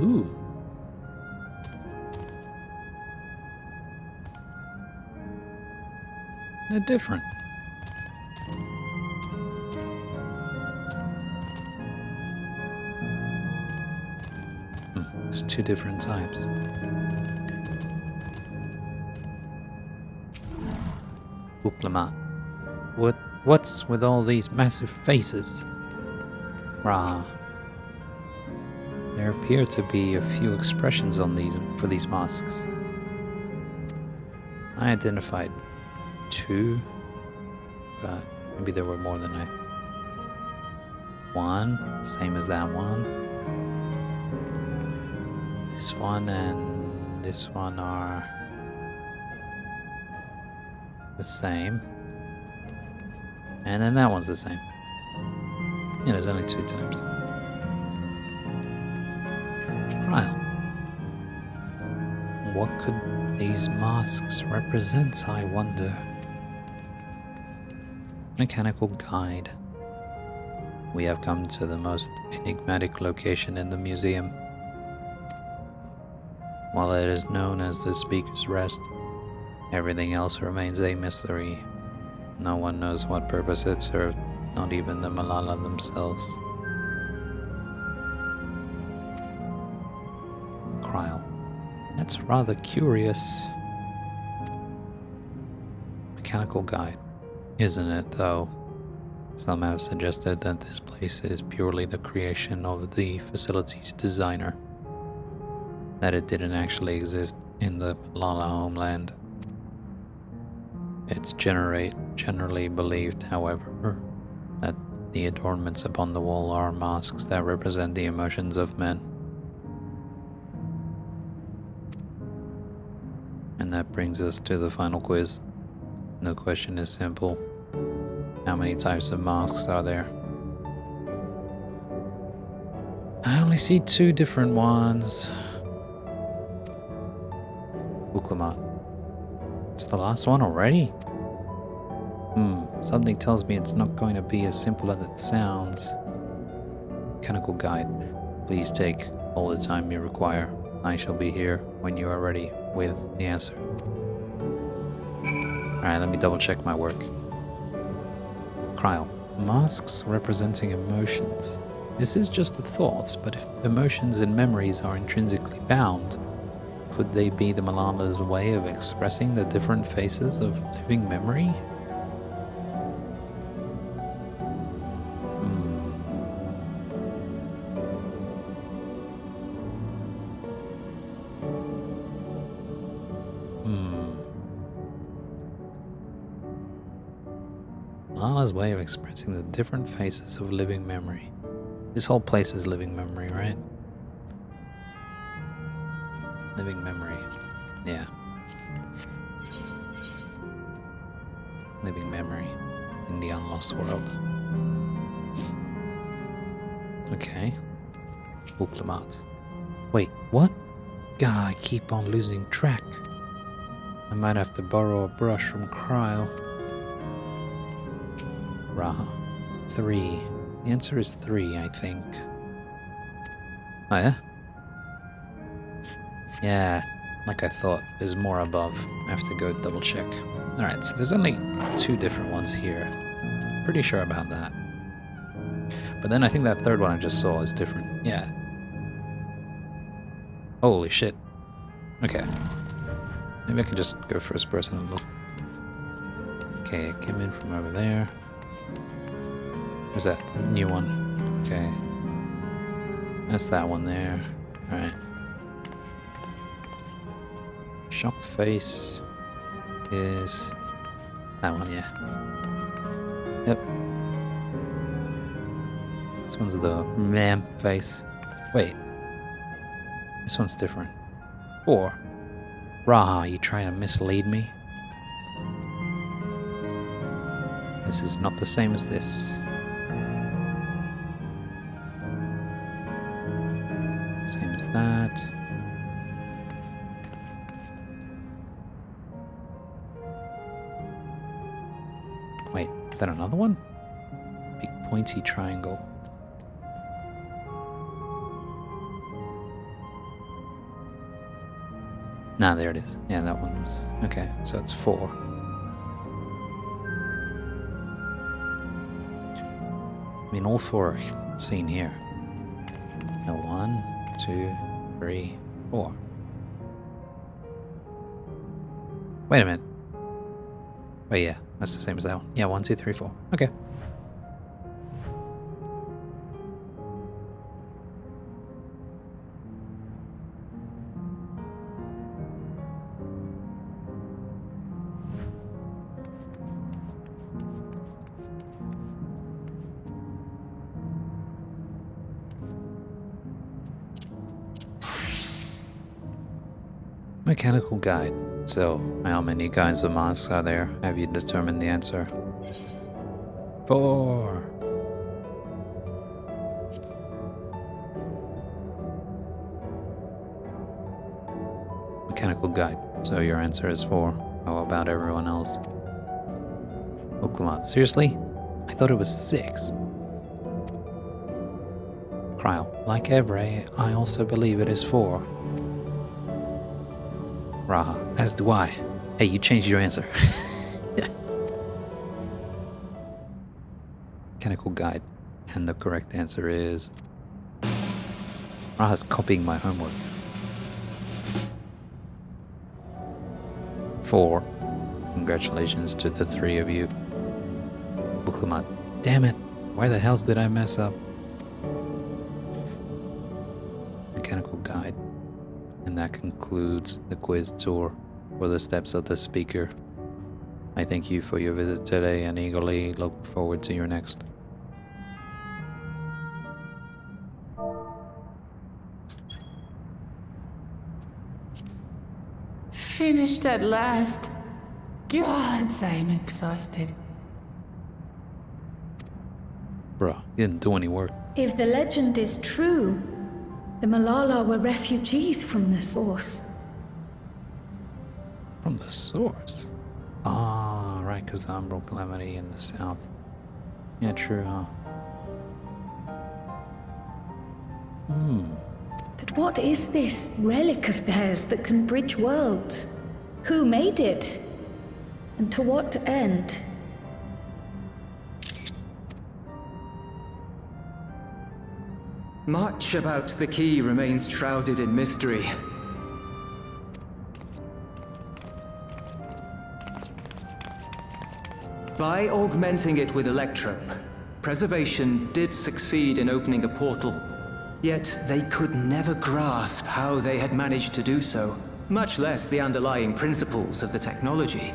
Speaker 1: Ooh. They're different. There's two different types. Uklamat. What's with all these massive faces? Rah. There appear to be a few expressions on for these masks. I identified 2, but maybe there were more than 1, same as that one. This one and this one are the same. And then that one's the same. Yeah, there's only 2 types. Trial. What could these masks represent, I wonder? Mechanical guide. We have come to the most enigmatic location in the museum. While it is known as the Speaker's Rest, everything else remains a mystery. No one knows what purpose it served, not even the Malala themselves. Cryle. That's rather curious. Mechanical guide. Isn't it, though? Some have suggested that this place is purely the creation of the facility's designer. That it didn't actually exist in the Malala homeland. It's generally believed, however, that the adornments upon the wall are masks that represent the emotions of men. And that brings us to the final quiz. The question is simple. How many types of masks are there? I only see 2 different ones. Uklamat. It's the last one already? Something tells me it's not going to be as simple as it sounds. Mechanical guide. Please take all the time you require. I shall be here when you are ready with the answer. Alright, let me double check my work. Cryle. Masks representing emotions. This is just the thoughts, but if emotions and memories are intrinsically bound, could they be the Malala's way of expressing the different phases of living memory? Malala's way of expressing the different phases of living memory. This whole place is living memory, right? Living memory. Yeah. Living memory in the unlost world. Okay. Reupload. Wait, what? God, I keep on losing track. I might have to borrow a brush from Cryle. Raha. 3. The answer is 3, I think. Oh, yeah? Yeah, like I thought. There's more above. I have to go double check. Alright, so there's only 2 different ones here. Pretty sure about that. But then I think that third one I just saw is different. Yeah. Holy shit. Okay. Maybe I can just go first person and look. Okay, I came in from over there. Where's that new one? Okay. That's that one there. Alright. Shocked face is that one, yeah. Yep. This one's the man face. Wait. This one's different. Or Raha, you try to mislead me? This is not the same as this. Same as that. Wait, is that another one? Big pointy triangle. Nah, there it is. Yeah, that one was... Okay, so it's 4. I mean, all 4 are seen here. No, 1, 2, 3, 4. Wait a minute. Wait, yeah, that's the same as that one. Yeah, 1, 2, 3, 4. Okay. Mechanical guide. So, how many kinds of masks are there? Have you determined the answer? 4. Mechanical guide. So your answer is 4. How about everyone else? Reupload. Seriously? I thought it was 6. Cryle. Like Evray, I also believe it is 4. Raha, as do I. Hey, you changed your answer. Mechanical guide. And the correct answer is... Raha's copying my homework. 4. Congratulations to the 3 of you. Reupload. Damn it! Where the hells did I mess up? Mechanical guide. And that concludes the quiz tour for the steps of the speaker. I thank you for your visit today and eagerly look forward to your next.
Speaker 6: Finished at last. Gods, I'm exhausted.
Speaker 1: Bruh, you didn't do any work.
Speaker 2: If the legend is true, the Malala were refugees from the source.
Speaker 1: From the source? Ah, right, because the Umbral Calamity in the south. Yeah, true, huh?
Speaker 2: But what is this relic of theirs that can bridge worlds? Who made it? And to what end?
Speaker 5: Much about the key remains shrouded in mystery. By augmenting it with electrope, Preservation did succeed in opening a portal. Yet they could never grasp how they had managed to do so, much less the underlying principles of the technology.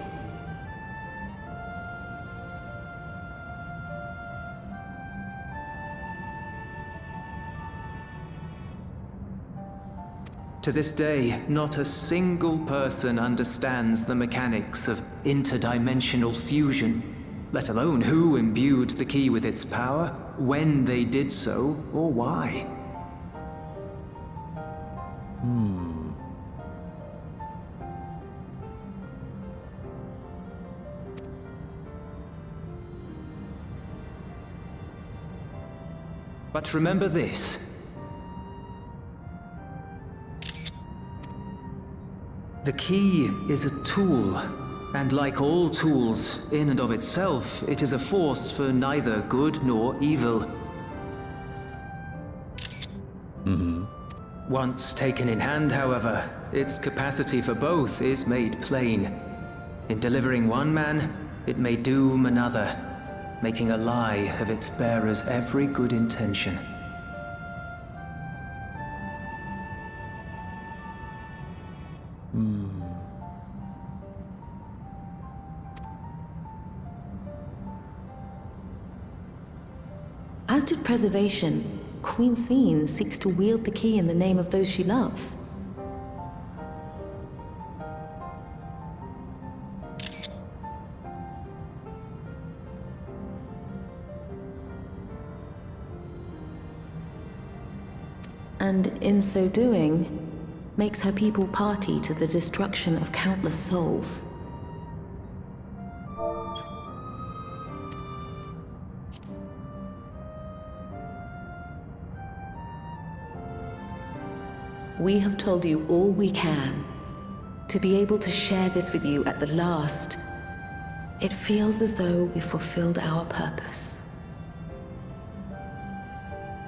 Speaker 5: To this day, not a single person understands the mechanics of interdimensional fusion, let alone who imbued the key with its power, when they did so, or why. But remember this. The key is a tool, and like all tools, in and of itself, it is a force for neither good nor evil. Once taken in hand, however, its capacity for both is made plain. In delivering one man, it may doom another, making a lie of its bearer's every good intention.
Speaker 4: As did Preservation, Queen Sveen seeks to wield the key in the name of those she loves. And in so doing, makes her people party to the destruction of countless souls. We have told you all we can. To be able to share this with you at the last, it feels as though we fulfilled our purpose.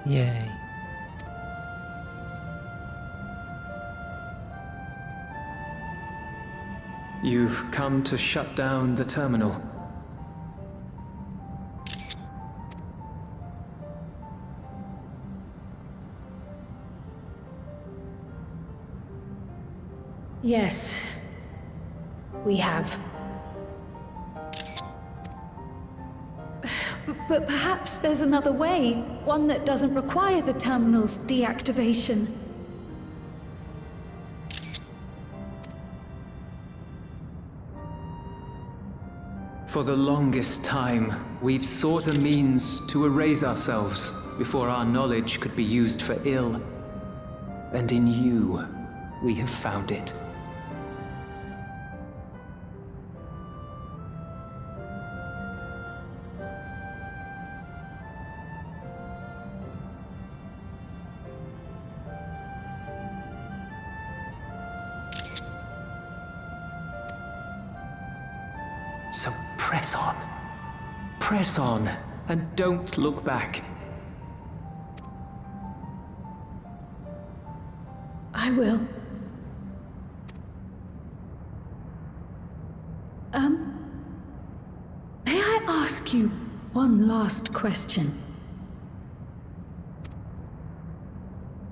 Speaker 1: Yay.
Speaker 5: You've come to shut down the terminal.
Speaker 2: Yes, we have. But perhaps there's another way, one that doesn't require the terminal's deactivation.
Speaker 5: For the longest time, we've sought a means to erase ourselves before our knowledge could be used for ill. And in you, we have found it. So press on. Press on, and don't look back.
Speaker 2: I will. May I ask you one last question?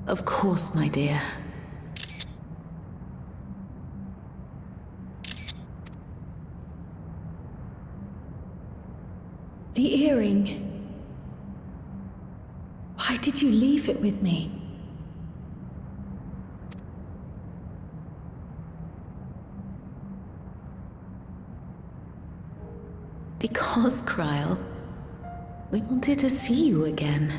Speaker 4: Of course, my dear.
Speaker 2: The earring. Why did you leave it with me?
Speaker 4: Because, Kryl, we wanted to see you again.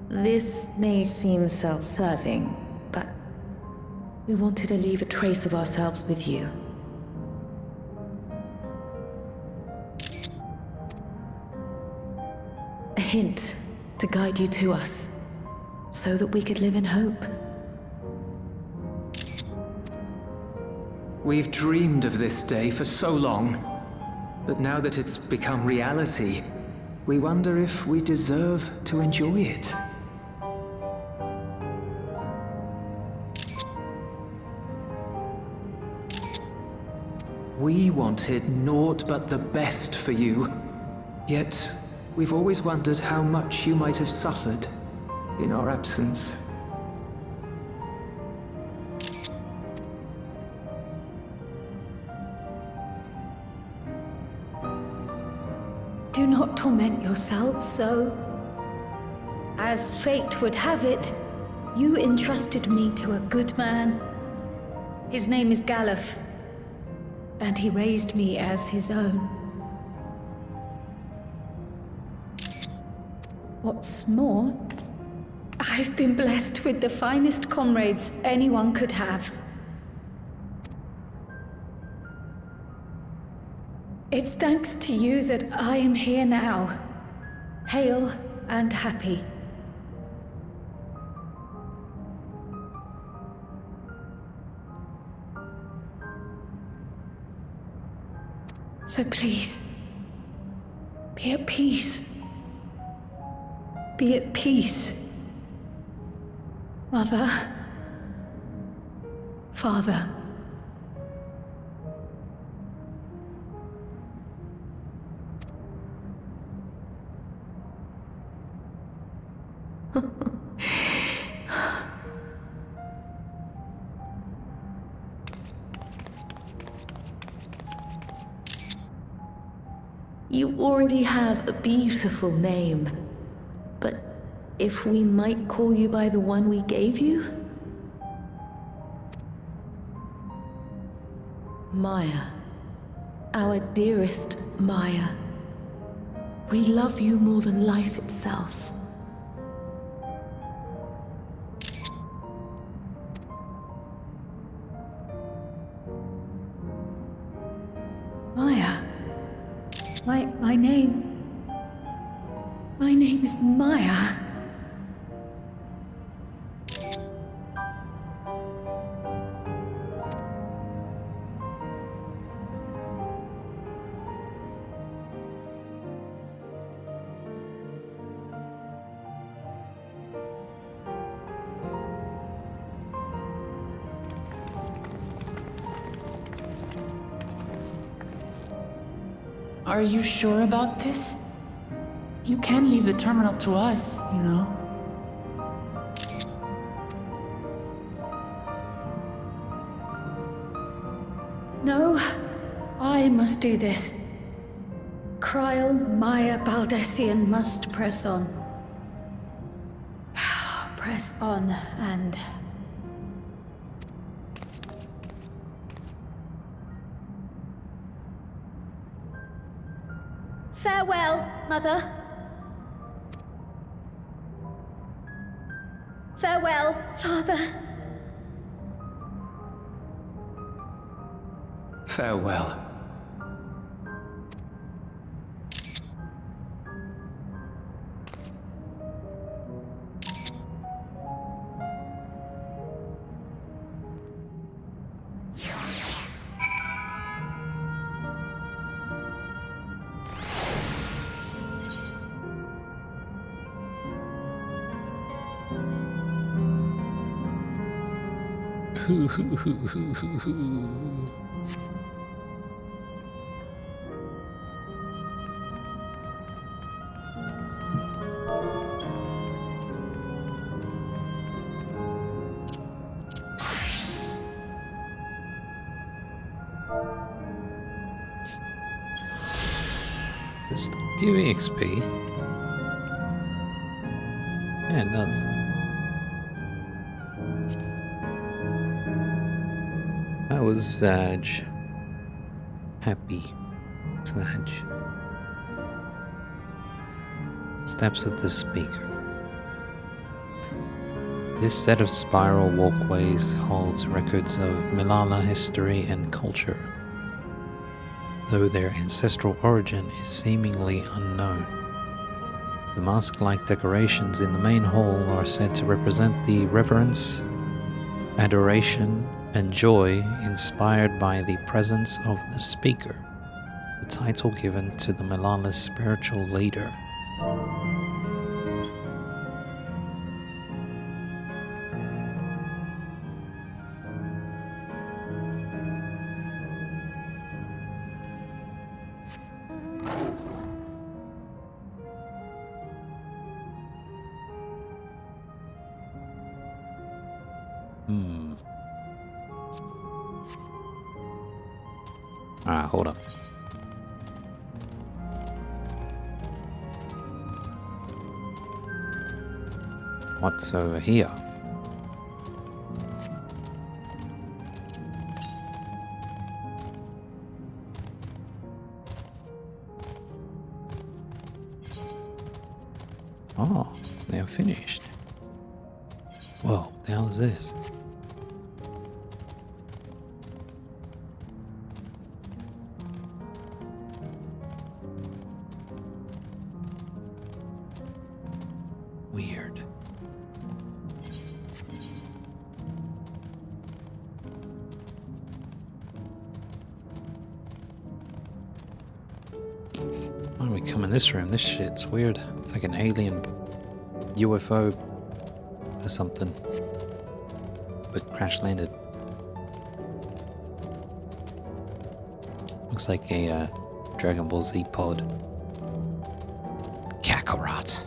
Speaker 4: This may seem self-serving, but We wanted to leave a trace of ourselves with you. A hint to guide you to us, so that we could live in hope.
Speaker 5: We've dreamed of this day for so long, but now that it's become reality, we wonder if we deserve to enjoy it. We wanted naught but the best for you, yet we've always wondered how much you might have suffered in our absence.
Speaker 2: Do not torment yourselves so. As fate would have it, you entrusted me to a good man. His name is Galuf, and he raised me as his own. What's more, I've been blessed with the finest comrades anyone could have. It's thanks to you that I am here now, hale and happy. So please, be at peace. Be at peace. Mother. Father.
Speaker 4: You already have a beautiful name, but if we might call you by the one we gave you? Maya. Our dearest Maya. We love you more than life itself.
Speaker 2: Maya. My name is Maya.
Speaker 6: Are you sure about this? You can leave the terminal to us, you know.
Speaker 2: No, I must do this. Kryl, Maya, Baldessian must press on. Press on and... Farewell, Mother. Farewell, Father.
Speaker 5: Farewell.
Speaker 1: Just give me XP. Yeah, it does. That was Zaj. Happy. Zaj. Steps of the Speaker. This set of spiral walkways holds records of Milala history and culture, though their ancestral origin is seemingly unknown. The mask-like decorations in the main hall are said to represent the reverence, adoration, and joy inspired by the presence of the speaker, the title given to the Milala's spiritual leader. Hold up. What's over here? Oh, they are finished. Whoa, what the hell is this? Weird. Why don't we come in this room? This shit's weird. It's like an alien UFO or something. But crash landed. Looks like a Dragon Ball Z pod. Kakarot.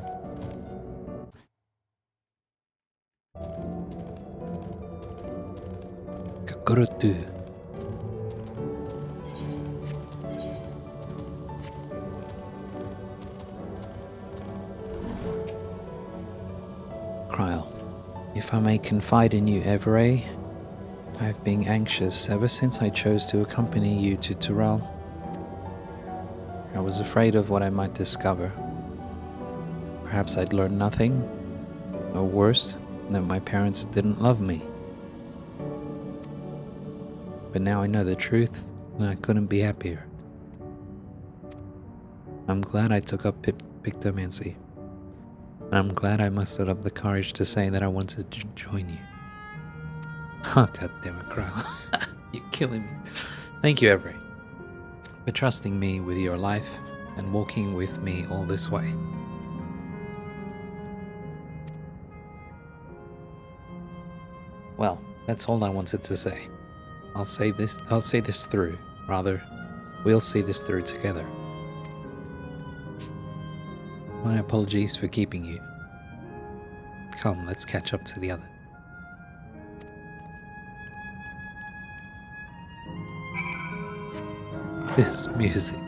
Speaker 1: Kakurutu. Kryl, if I may confide in you, Everay, I have been anxious ever since I chose to accompany you to Tyrell. I was afraid of what I might discover. Perhaps I'd learn nothing, or worse, that my parents didn't love me. But now I know the truth, and I couldn't be happier. I'm glad I took up Pictomancy. And I'm glad I mustered up the courage to say that I wanted to join you. Oh, goddammit, Kryl. You're killing me. Thank you, Every, for trusting me with your life and walking with me all this way. Well, that's all I wanted to say. I'll say this through. Rather, we'll see this through together. My apologies for keeping you. Come, let's catch up to the other. This music.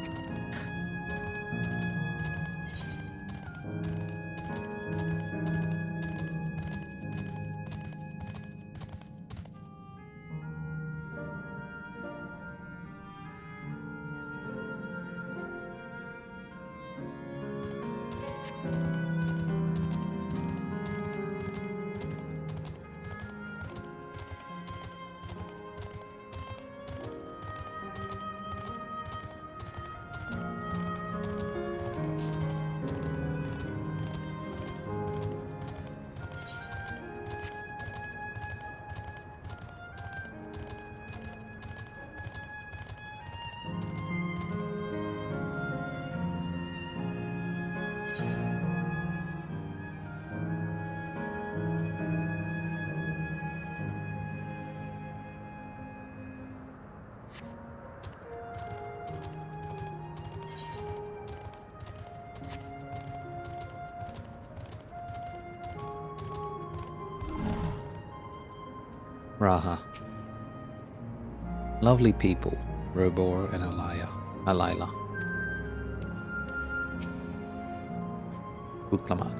Speaker 1: Raha. Lovely people, Robor and Alila. Buklamat.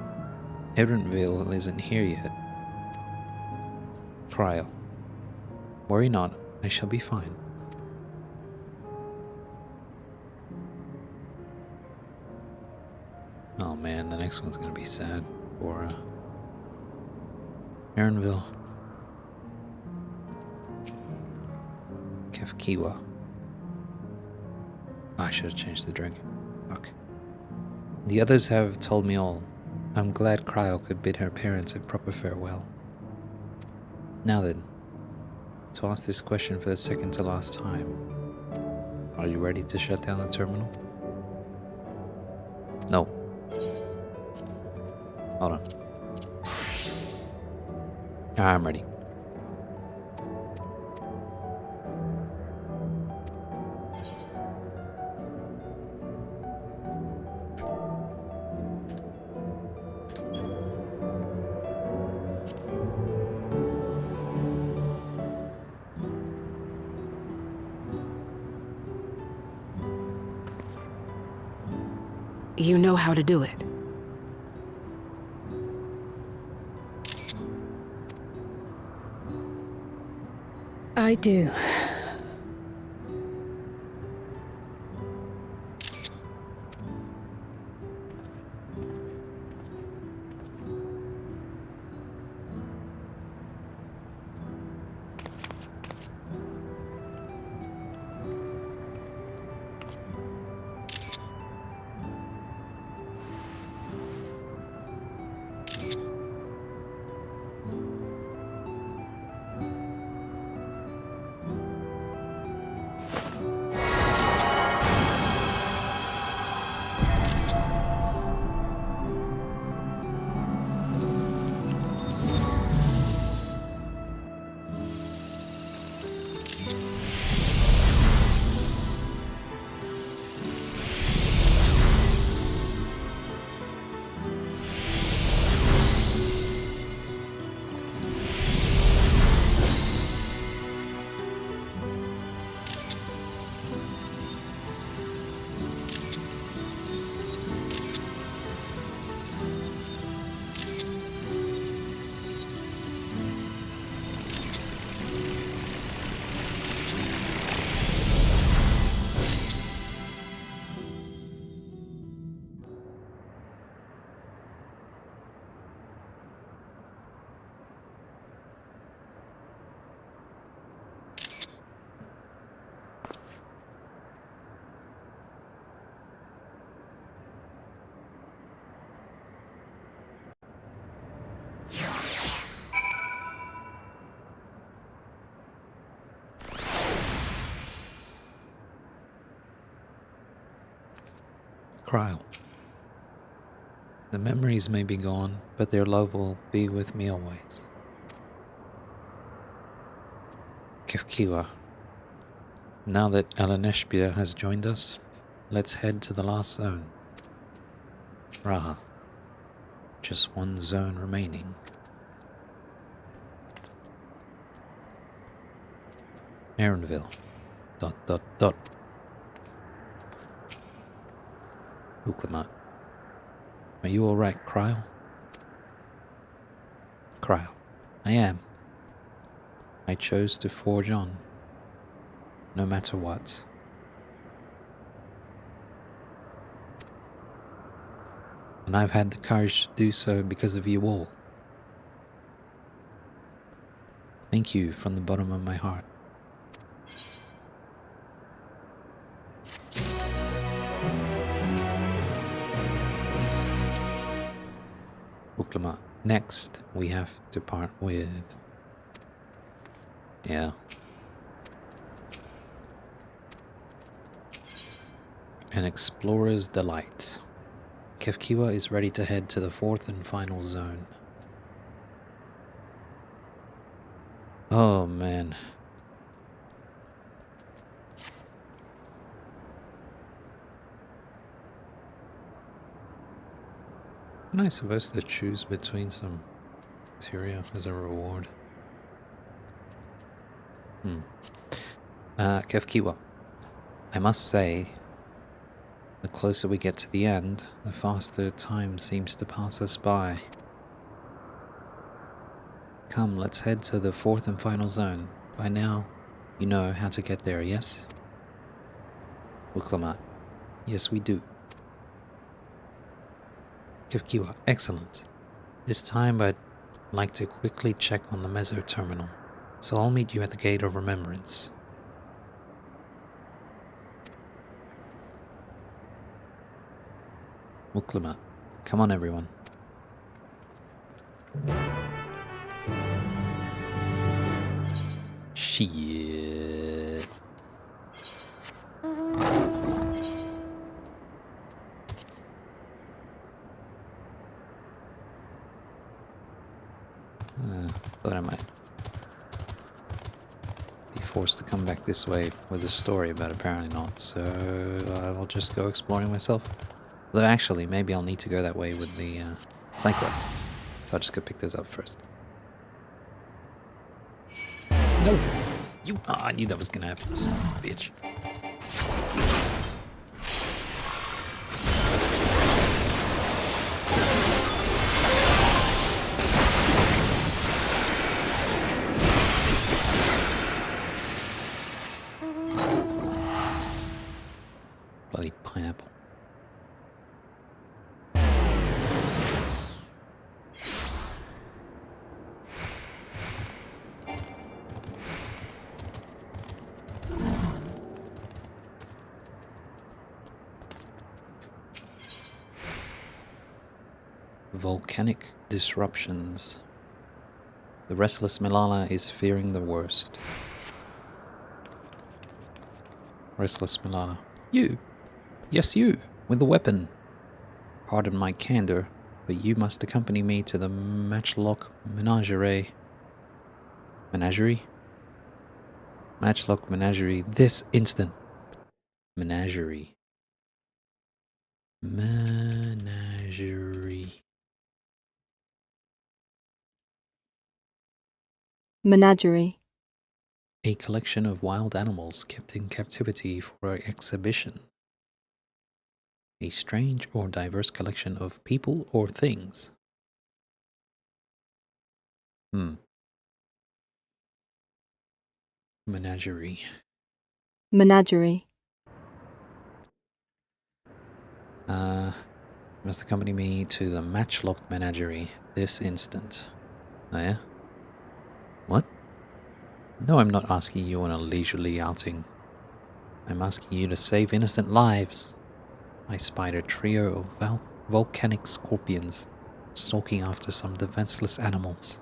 Speaker 1: Erenville isn't here yet. Kryl. Worry not, I shall be fine. Oh man, the next one's gonna be sad for Aaronville. Kefkiwa. I should have changed the drink. Fuck. The others have told me all. I'm glad Cryo could bid her parents a proper farewell. Now then, to ask this question for the second to last time. Are you ready to shut down the terminal? No. Hold on. I'm ready.
Speaker 4: You know how to do it.
Speaker 2: I do.
Speaker 1: Cryo. The memories may be gone, but their love will be with me always. Kefkiwa. Now that Alaneshbia has joined us, let's head to the last zone. Raha. Just one zone remaining. Aaronville. ... Uklamat. Are you alright, Cryo? Cryo. I am. I chose to forge on, no matter what. And I've had the courage to do so because of you all. Thank you from the bottom of my heart. Uklama. Next, we have to part with... Yeah. An explorer's delight. Kefkiwa is ready to head to the fourth and final zone. Oh man. Am I supposed to choose between some materia as a reward? Kefkiwa. I must say, the closer we get to the end, the faster time seems to pass us by. Come, let's head to the fourth and final zone. By now, you know how to get there, yes? Uklamat. Yes, we do. Kefkiwa. Excellent. This time, but like to quickly check on the Meso terminal, so I'll meet you at the Gate of Remembrance. Muklima. Come on, everyone. Shit. Thought I might be forced to come back this way with a story, but apparently not, so I'll just go exploring myself. Although actually, maybe I'll need to go that way with the side quest. So I'll just go pick those up first. No! You! Oh, I knew that was gonna happen, son of a bitch. Bloody pineapple. Volcanic disruptions. The restless Milala is fearing the worst. Restless Milala. You! Yes, you! With the weapon! Pardon my candor, but you must accompany me to the Matchlock Menagerie. Menagerie? Matchlock Menagerie this instant. Menagerie. Menagerie.
Speaker 7: Menagerie.
Speaker 1: A collection of wild animals kept in captivity for exhibition. A strange or diverse collection of people or things. Menagerie.
Speaker 7: Menagerie.
Speaker 1: Must accompany me to the Matchlock Menagerie this instant. Oh yeah? What? No, I'm not asking you on a leisurely outing. I'm asking you to save innocent lives. I spied a trio of volcanic scorpions stalking after some defenseless animals.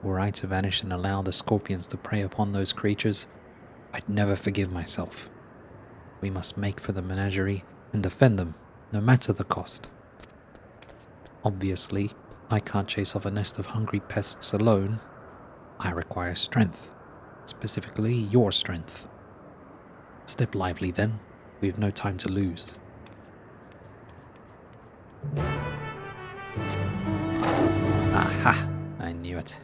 Speaker 1: Were I to vanish and allow the scorpions to prey upon those creatures, I'd never forgive myself. We must make for the menagerie and defend them, no matter the cost. Obviously, I can't chase off a nest of hungry pests alone. I require strength, specifically your strength. Step lively then, we've no time to lose. Aha! I knew it.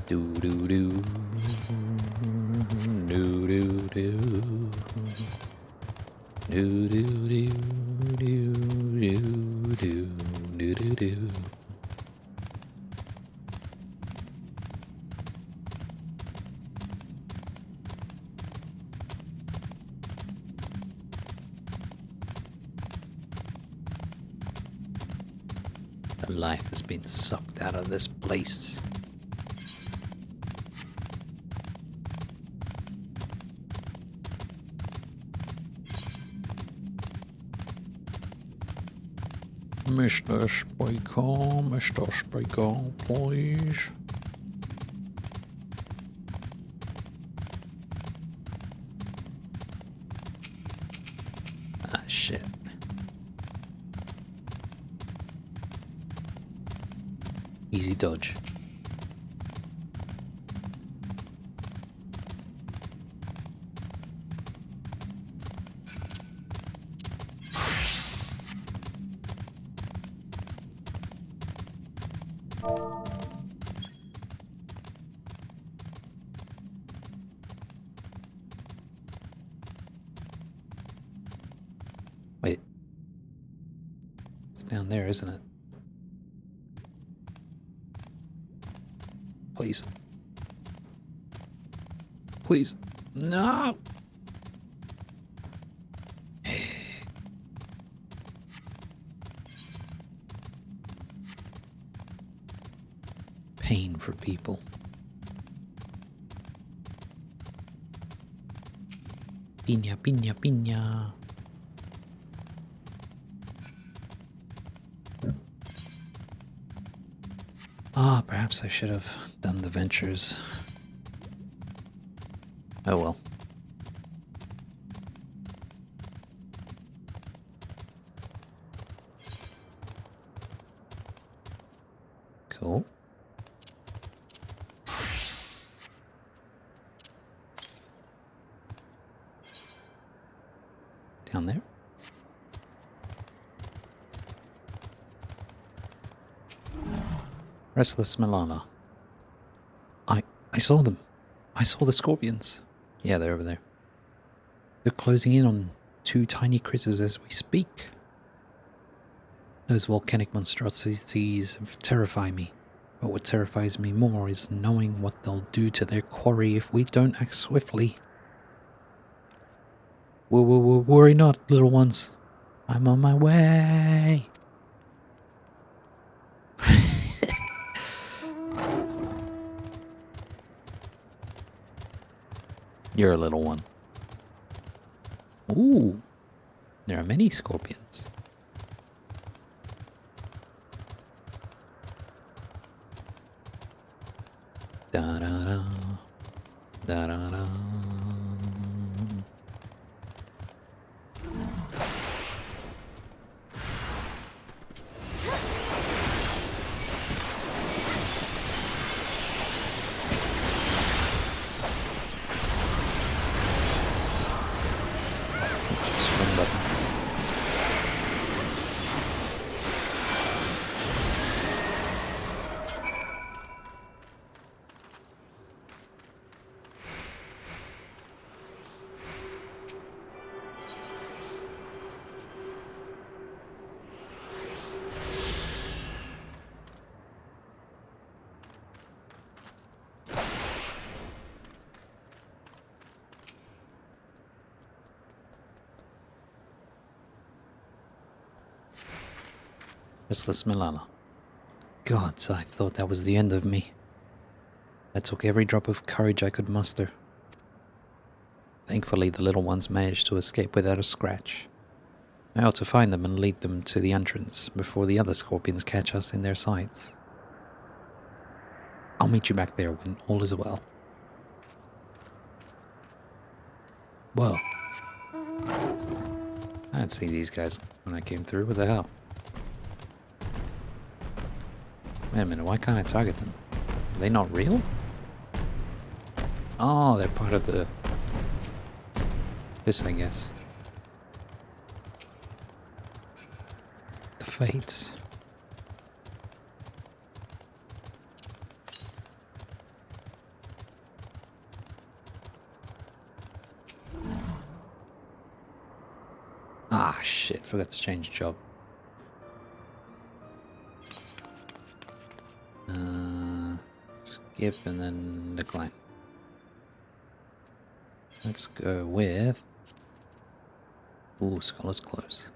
Speaker 1: Do do do do do do do do do do do do do do. The life has been sucked out of this place. Mr. Spiker, please. Ah, shit. Easy dodge. Wait. It's down there, isn't it? Please. Please. No! pain for people. Piña, piña, piña. Ah, perhaps I should have done the ventures. Oh well. Cool. Down there. Restless Milana. I saw them. I saw the scorpions. Yeah, they're over there. They're closing in on 2 tiny critters as we speak. Those volcanic monstrosities terrify me. But what terrifies me more is knowing what they'll do to their quarry if we don't act swiftly. Worry not, little ones. I'm on my way. You're a little one. Ooh, there are many scorpions. Da da da, da da da. Restless Milana. Gods, I thought that was the end of me. I took every drop of courage I could muster. Thankfully, the little ones managed to escape without a scratch. I ought to find them and lead them to the entrance before the other scorpions catch us in their sights. I'll meet you back there when all is well. Well, I didn't see these guys when I came through. What the hell? Wait a minute, why can't I target them? Are they not real? Oh, they're part of this, I guess. The Fates. Ah, shit, forgot to change job. Skip and then decline. Let's go with... Ooh, Scholar's close.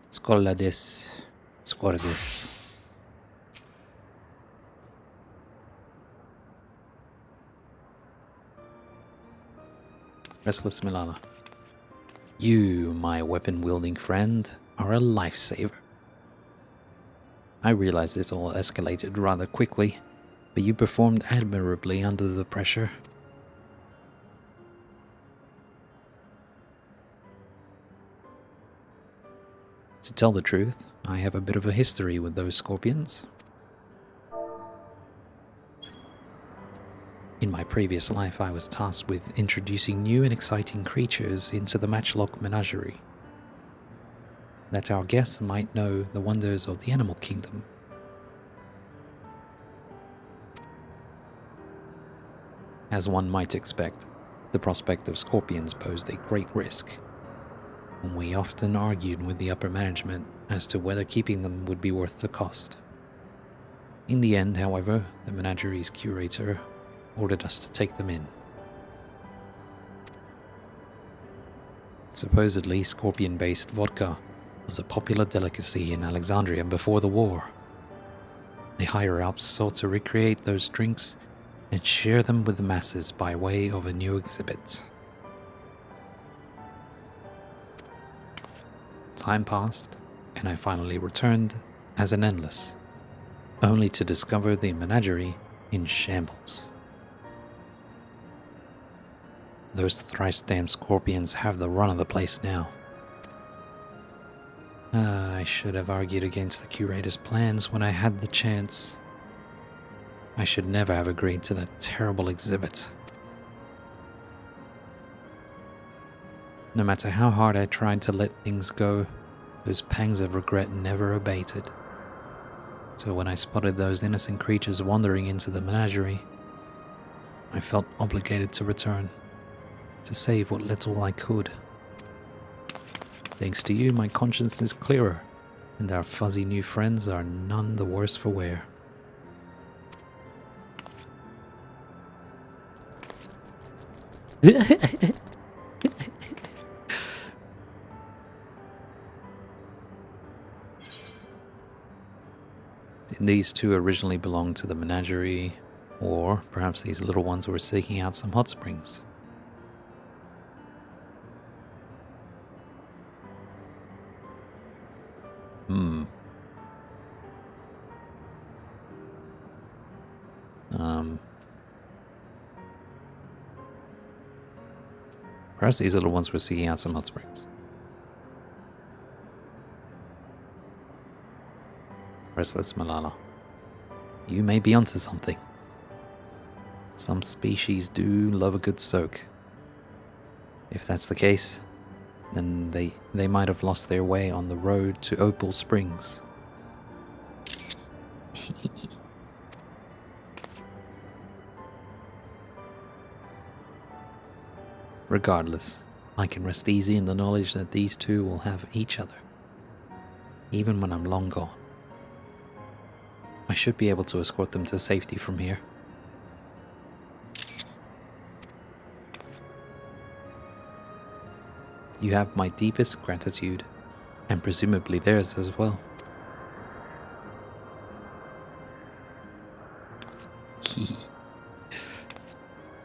Speaker 1: Scholar this. Score this. Restless Milana. You, my weapon-wielding friend, are a lifesaver. I realize this all escalated rather quickly, but you performed admirably under the pressure. To tell the truth, I have a bit of a history with those scorpions. In my previous life, I was tasked with introducing new and exciting creatures into the Matchlock menagerie, that our guests might know the wonders of the animal kingdom. As one might expect, the prospect of scorpions posed a great risk, and we often argued with the upper management as to whether keeping them would be worth the cost. In the end, however, the menagerie's curator ordered us to take them in. Supposedly, scorpion-based vodka was a popular delicacy in Alexandria before the war. The higher-ups sought to recreate those drinks and share them with the masses by way of a new exhibit. Time passed, and I finally returned as an endless, only to discover the menagerie in shambles. Those thrice-damned scorpions have the run of the place now. I should have argued against the curator's plans when I had the chance. I should never have agreed to that terrible exhibit. No matter how hard I tried to let things go, those pangs of regret never abated. So when I spotted those innocent creatures wandering into the menagerie, I felt obligated to return, to save what little I could. Thanks to you, my conscience is clearer, and our fuzzy new friends are none the worse for wear. These two originally belonged to the menagerie, or perhaps these little ones were seeking out some hot springs. Perhaps these little ones were seeking out some hot springs. Restless Malala, you may be onto something. Some species do love a good soak. If that's the case, then they might have lost their way on the road to Opal Springs. Regardless, I can rest easy in the knowledge that these two will have each other, even when I'm long gone. I should be able to escort them to safety from here. You have my deepest gratitude, and presumably theirs as well.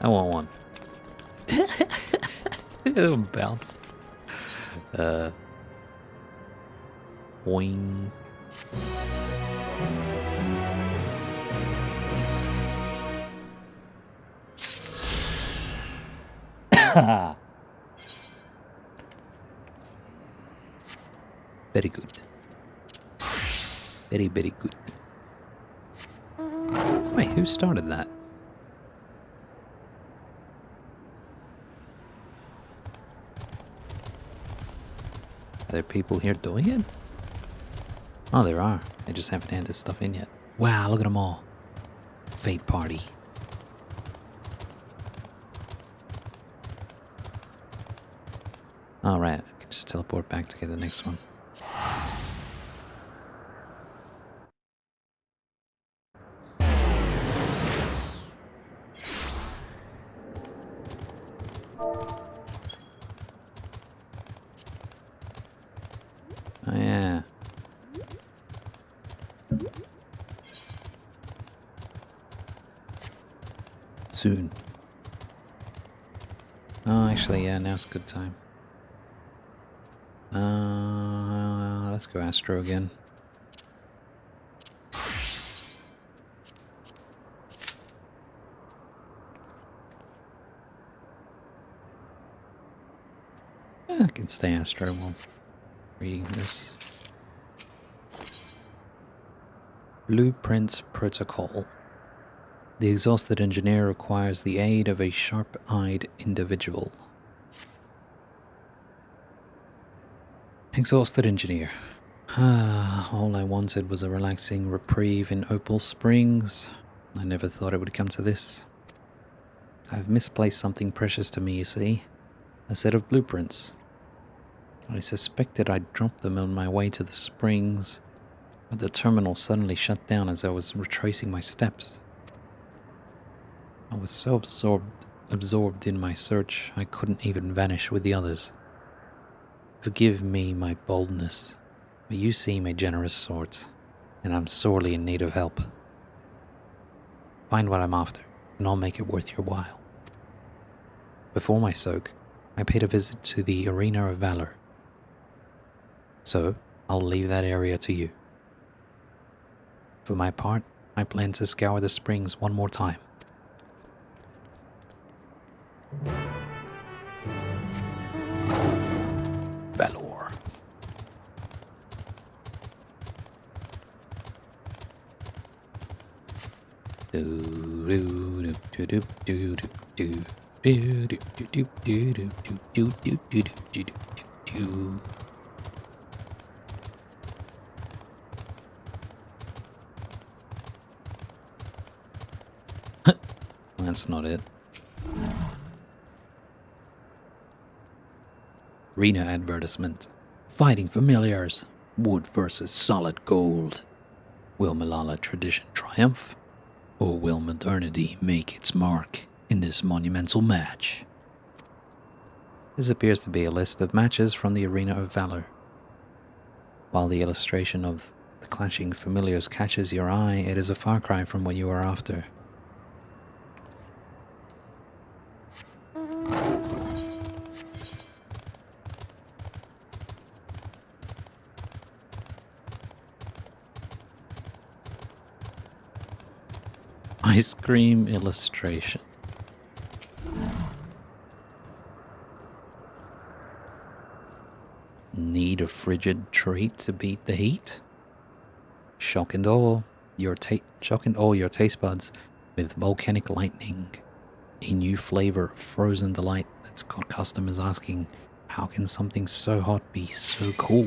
Speaker 1: I want one. It'll bounce. Boing. Very good. Very, very good. Wait, who started that? Are there people here doing it? Oh, there are. They just haven't had this stuff in yet. Wow, look at them all. Fate party. Alright, I can just teleport back to get the next one. Oh yeah. Soon. Oh, actually, yeah, now's a good time. Let's go Astro again. I can stay Astro while reading this. Blueprints Protocol. The exhausted engineer requires the aid of a sharp-eyed individual. Exhausted engineer. All I wanted was a relaxing reprieve in Opal Springs. I never thought it would come to this. I've misplaced something precious to me, you see. A set of blueprints. I suspected I'd dropped them on my way to the springs, but the terminal suddenly shut down as I was retracing my steps. I was so absorbed in my search, I couldn't even vanish with the others. Forgive me my boldness, but you seem a generous sort, and I'm sorely in need of help. Find what I'm after, and I'll make it worth your while. Before my soak, I paid a visit to the Arena of Valor. So, I'll leave that area to you. For my part, I plan to scour the springs one more time. Valor. That's not it. Arena advertisement. Fighting familiars. Wood versus solid gold. Will Malala tradition triumph? Or will modernity make its mark in this monumental match? This appears to be a list of matches from the Arena of Valor. While the illustration of the clashing familiars catches your eye, it is a far cry from what you are after. Ice cream illustration. Need a frigid treat to beat the heat? Shock and awe your taste buds with volcanic lightning. A new flavor of frozen delight that's got customers asking, how can something so hot be so cool?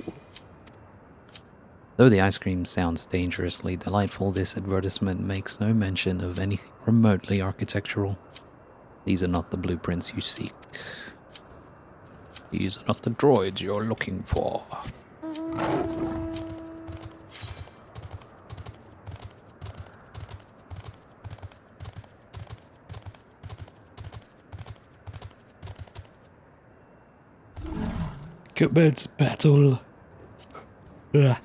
Speaker 1: Though the ice cream sounds dangerously delightful, this advertisement makes no mention of anything remotely architectural. These are not the blueprints you seek. These are not the droids you're looking for. Commence battle. Ugh.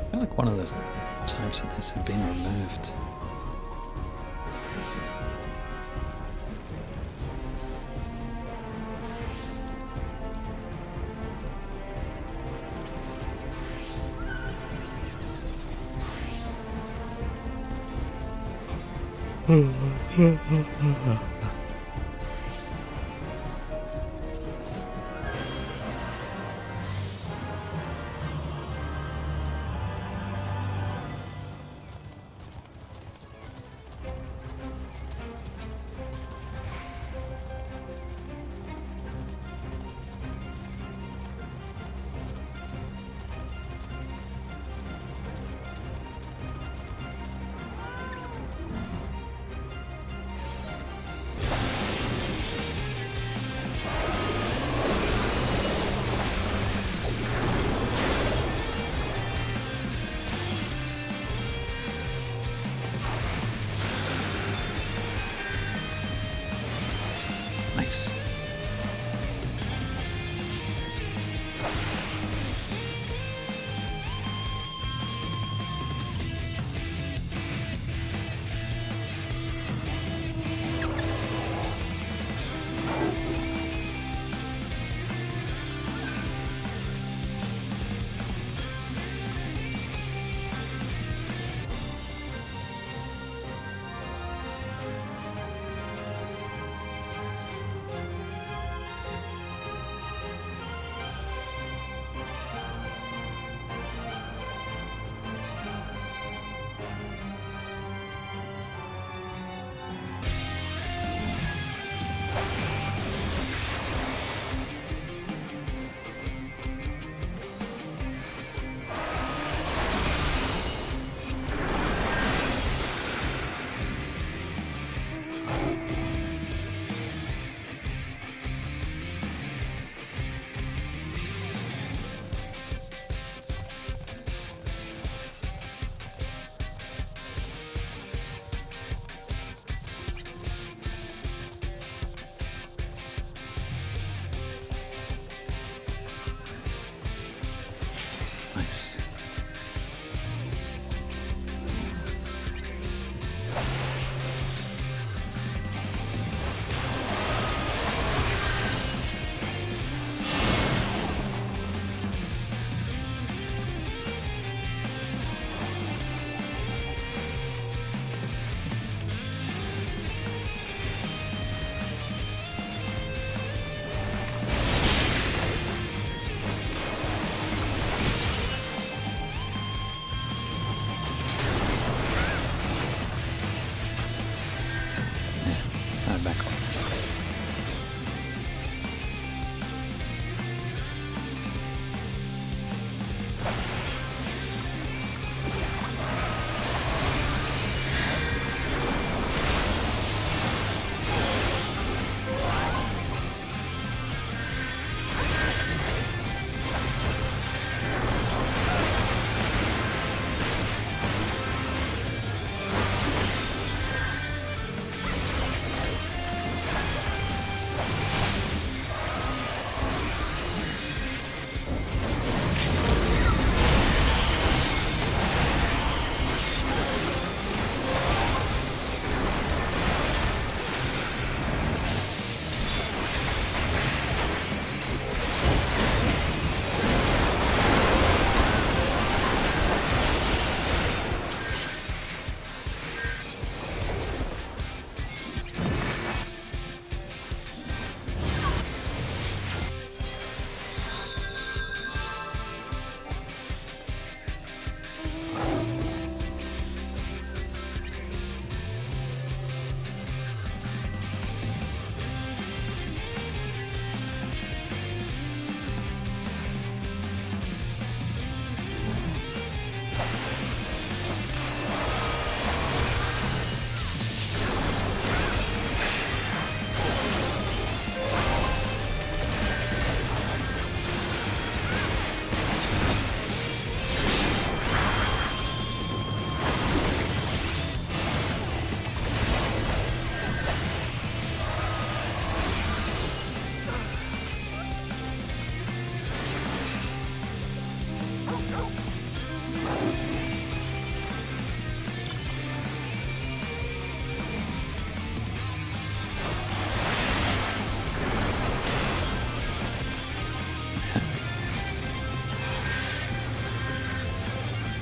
Speaker 1: I feel like one of those types of this have been removed. Nice.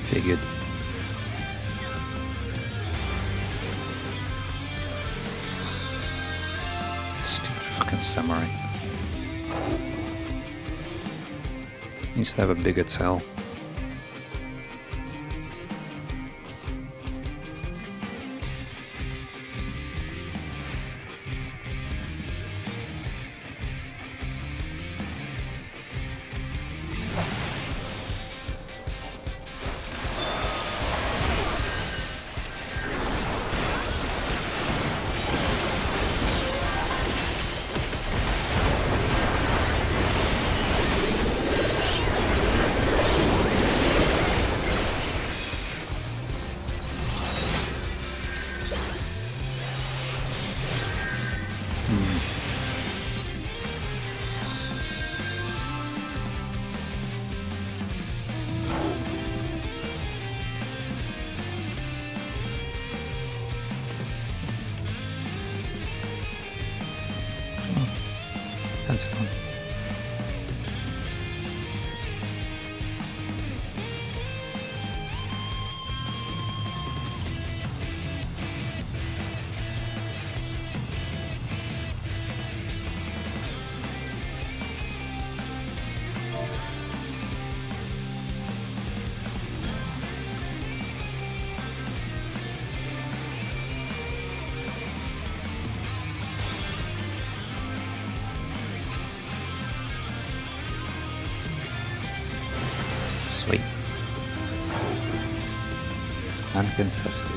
Speaker 1: Figured. Stupid fucking samurai. Needs to have a bigger tail. Pentagon. Sweet. Uncontested.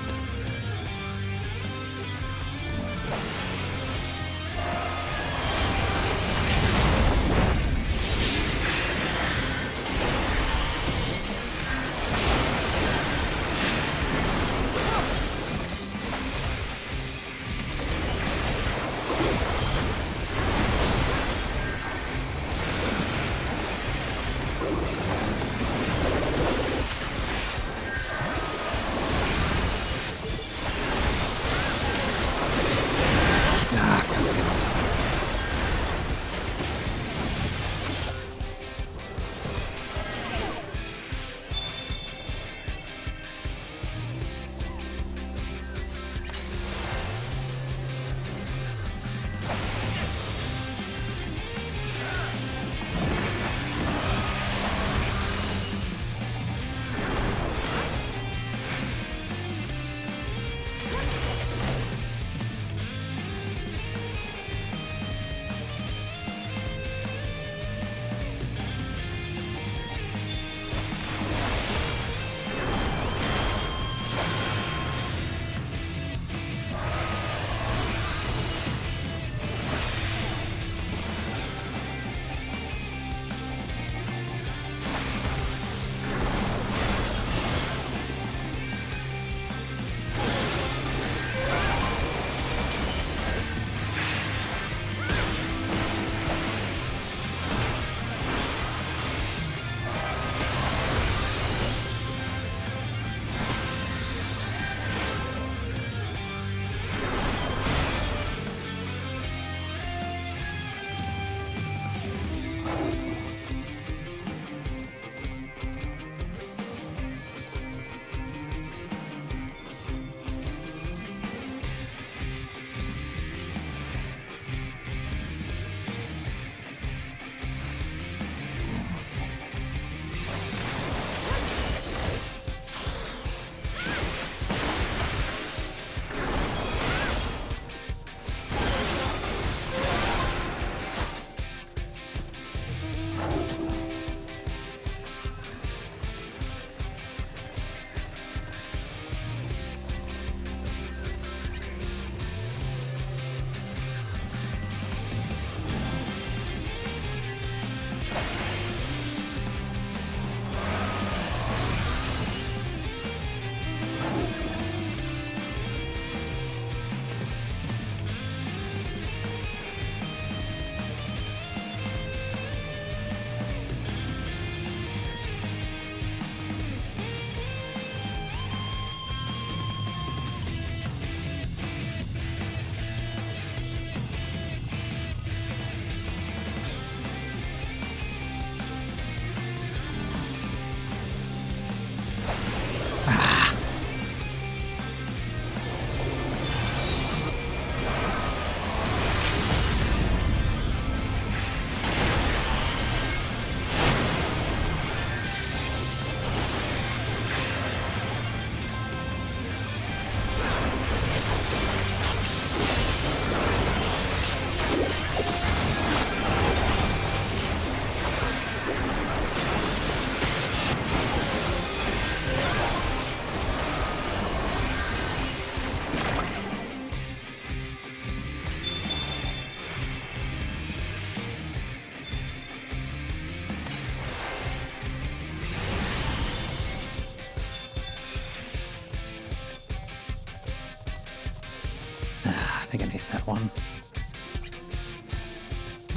Speaker 1: one.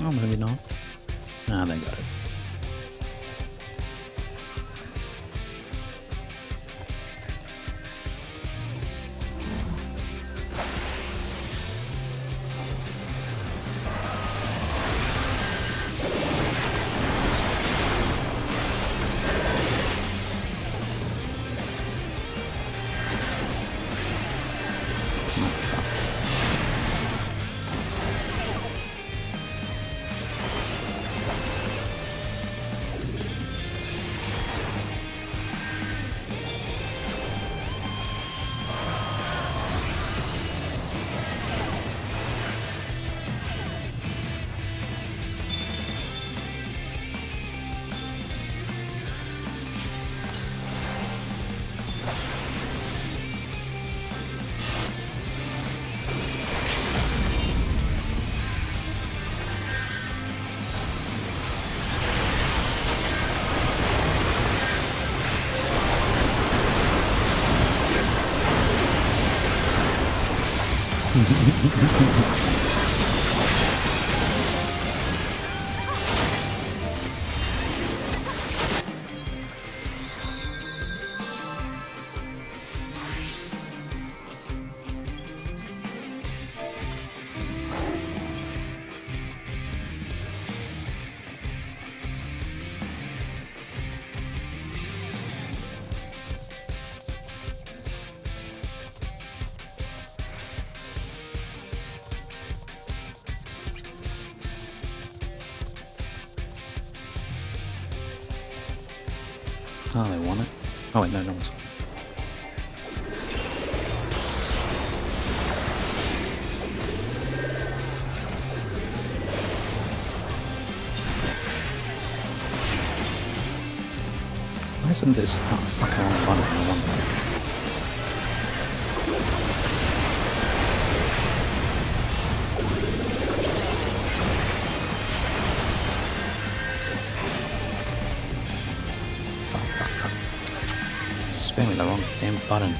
Speaker 1: Oh, maybe not. Ah, they got it. Oh, they want it. Oh wait, no, no one's. Why isn't this? Oh, fuck, I want one. I want one. Spamming the wrong damn button.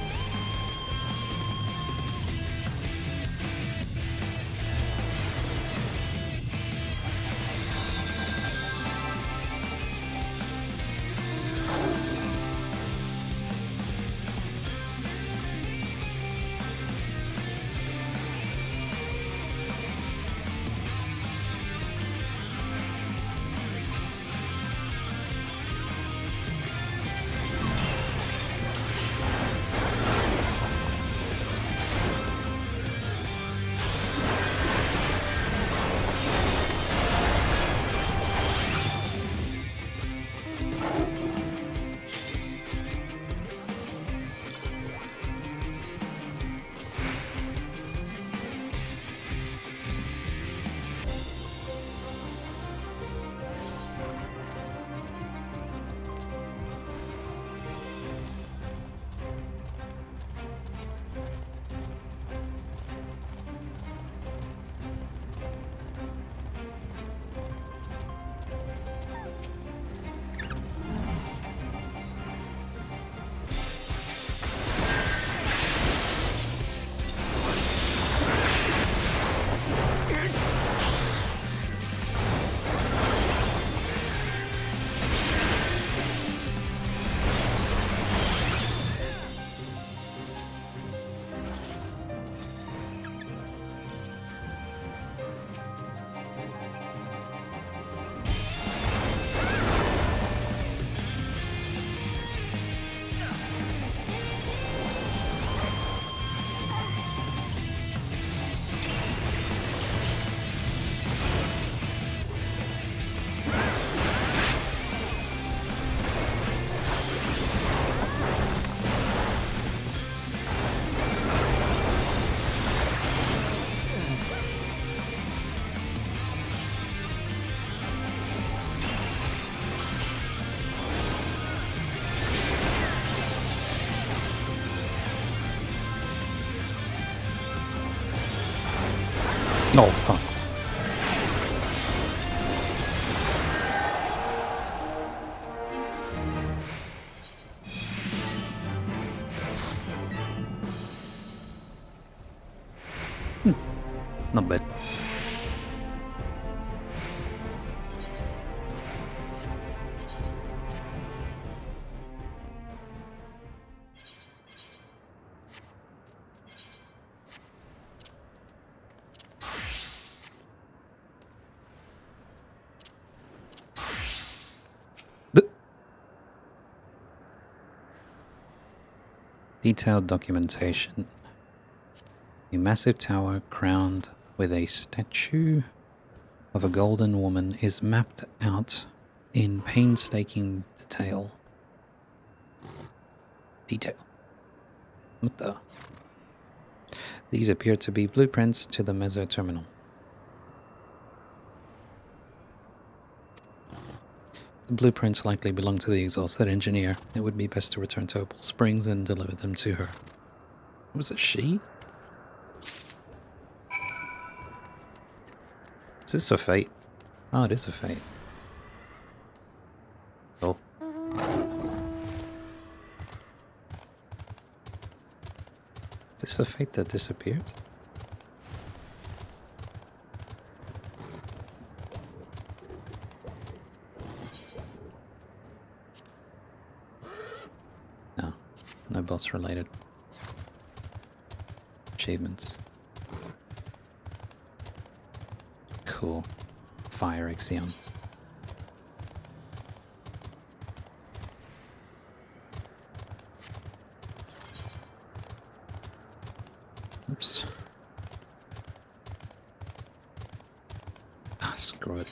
Speaker 1: Detailed documentation. A massive tower crowned with a statue of a golden woman is mapped out in painstaking detail. What the? These appear to be blueprints to the Meso terminal. The blueprints likely belong to the exhausted engineer. It would be best to return to Opal Springs and deliver them to her. Was it she? Is this a fate? Oh, it is a fate. Oh. Is this a fate that disappeared? No. No boss related. Achievements. Cool. Fire Ixion. Oops. Ah, screw it.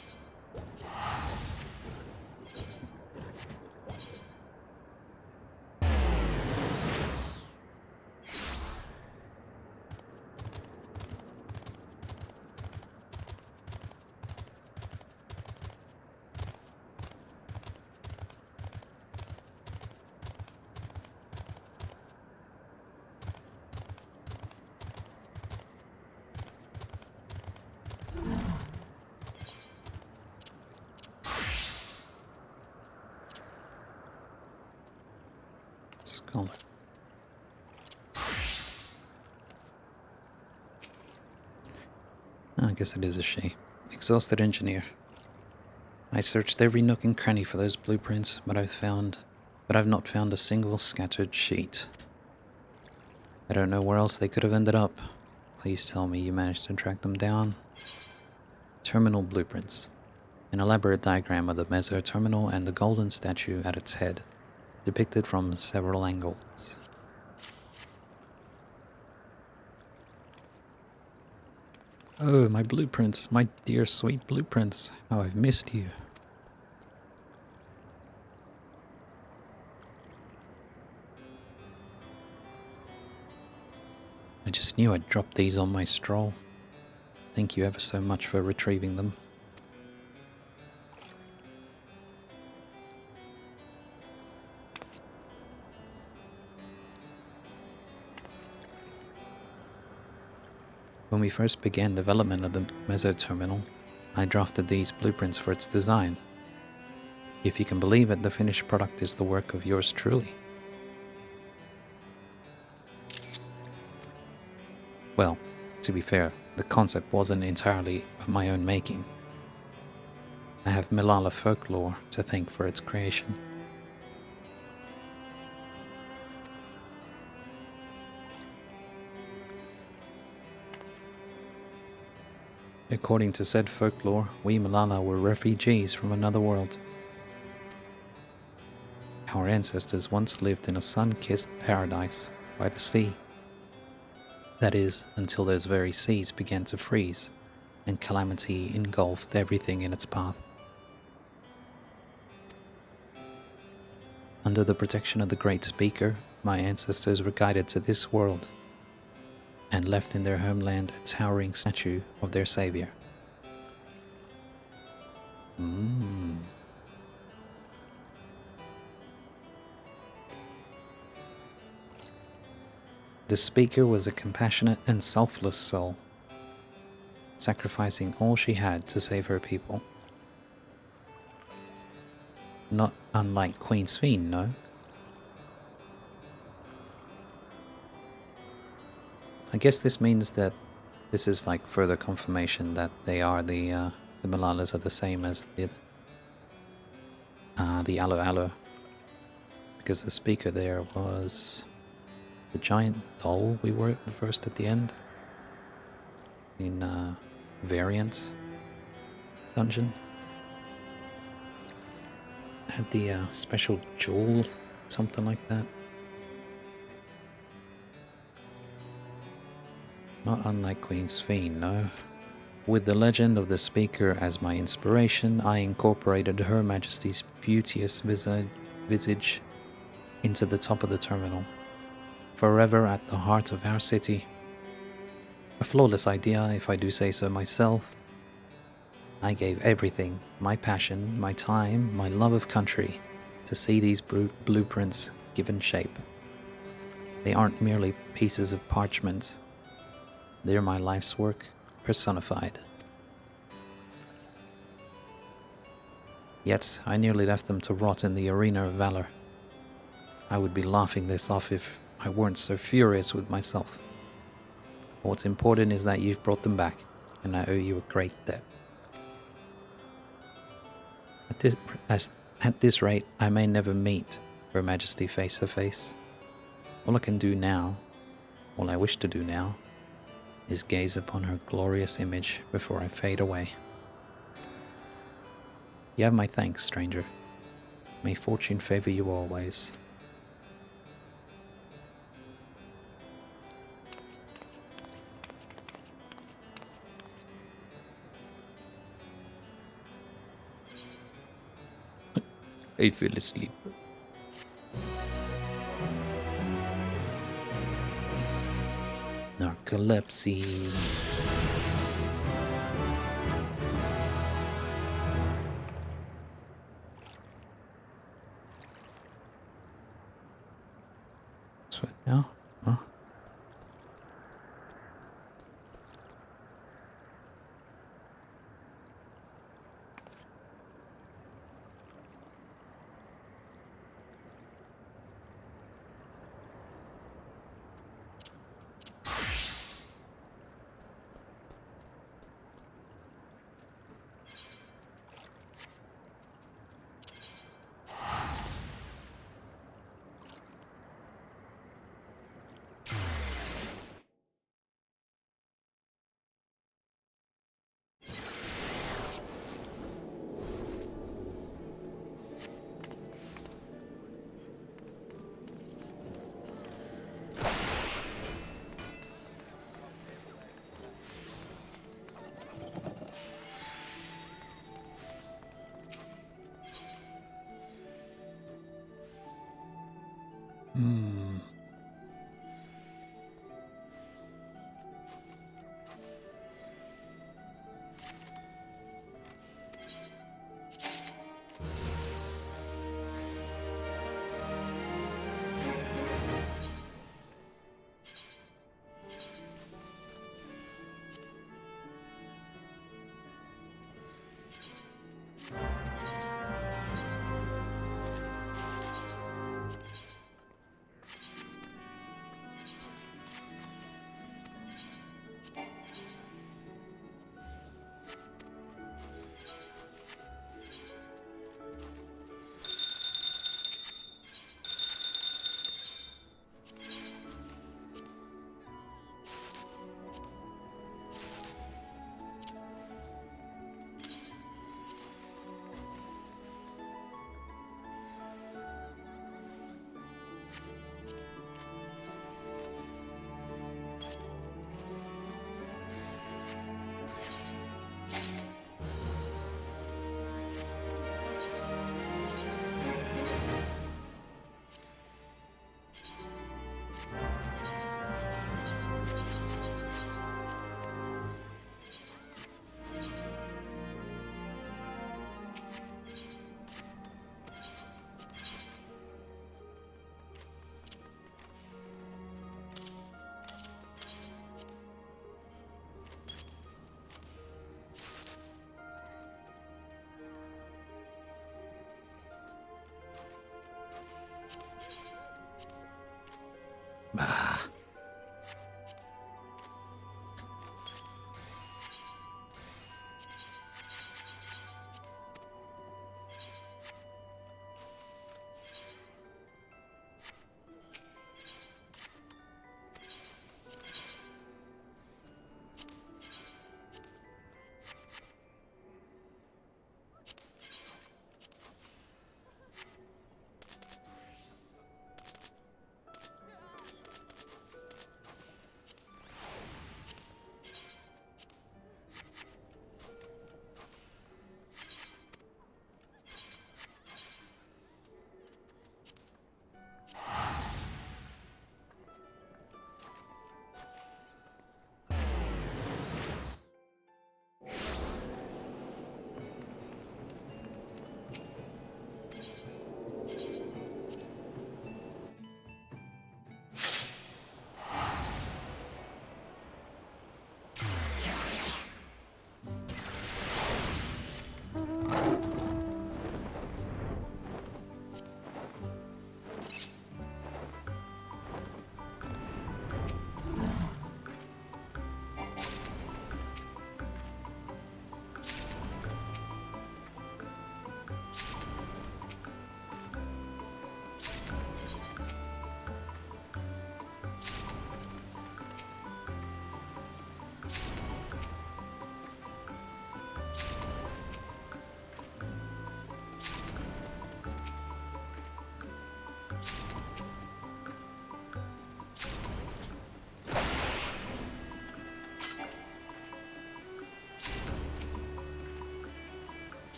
Speaker 1: Scholar. I guess it is a she. Exhausted engineer. I searched every nook and cranny for those blueprints, but I've not found a single scattered sheet. I don't know where else they could have ended up. Please tell me you managed to track them down. Terminal blueprints. An elaborate diagram of the Meso terminal and the golden statue at its head, depicted from several angles. Oh, my blueprints, my dear sweet blueprints. How I've missed you. I just knew I'd drop these on my stroll. Thank you ever so much for retrieving them. When we first began development of the Meso terminal, I drafted these blueprints for its design. If you can believe it, the finished product is the work of yours truly. Well, to be fair, the concept wasn't entirely of my own making. I have Milala folklore to thank for its creation. According to said folklore, we Milala were refugees from another world. Our ancestors once lived in a sun-kissed paradise by the sea. That is, until those very seas began to freeze, and calamity engulfed everything in its path. Under the protection of the Great Speaker, my ancestors were guided to this world, and left in their homeland a towering statue of their savior. The speaker was a compassionate and selfless soul, sacrificing all she had to save her people. Not unlike Queen Sphene, no? I guess this means that this is like further confirmation that they are the Malalas are the same as the Alo Alo, because the speaker there was the giant doll we were first at the end in Variant dungeon. Had the special jewel, something like that. Not unlike Queen Sphene, no. With the legend of the speaker as my inspiration, I incorporated Her Majesty's beauteous visage into the top of the terminal, forever at the heart of our city. A flawless idea, if I do say so myself. I gave everything, my passion, my time, my love of country, to see these blueprints given shape. They aren't merely pieces of parchment. They're my life's work, personified. Yet, I nearly left them to rot in the arena of valor. I would be laughing this off if I weren't so furious with myself. What's important is that you've brought them back, and I owe you a great debt. At this rate, I may never meet Her Majesty face to face. All I can do now, all I wish to do now, is gaze upon her glorious image before I fade away. You have my thanks, stranger. May fortune favor you always. I fell asleep. Narcolepsy. So now, huh?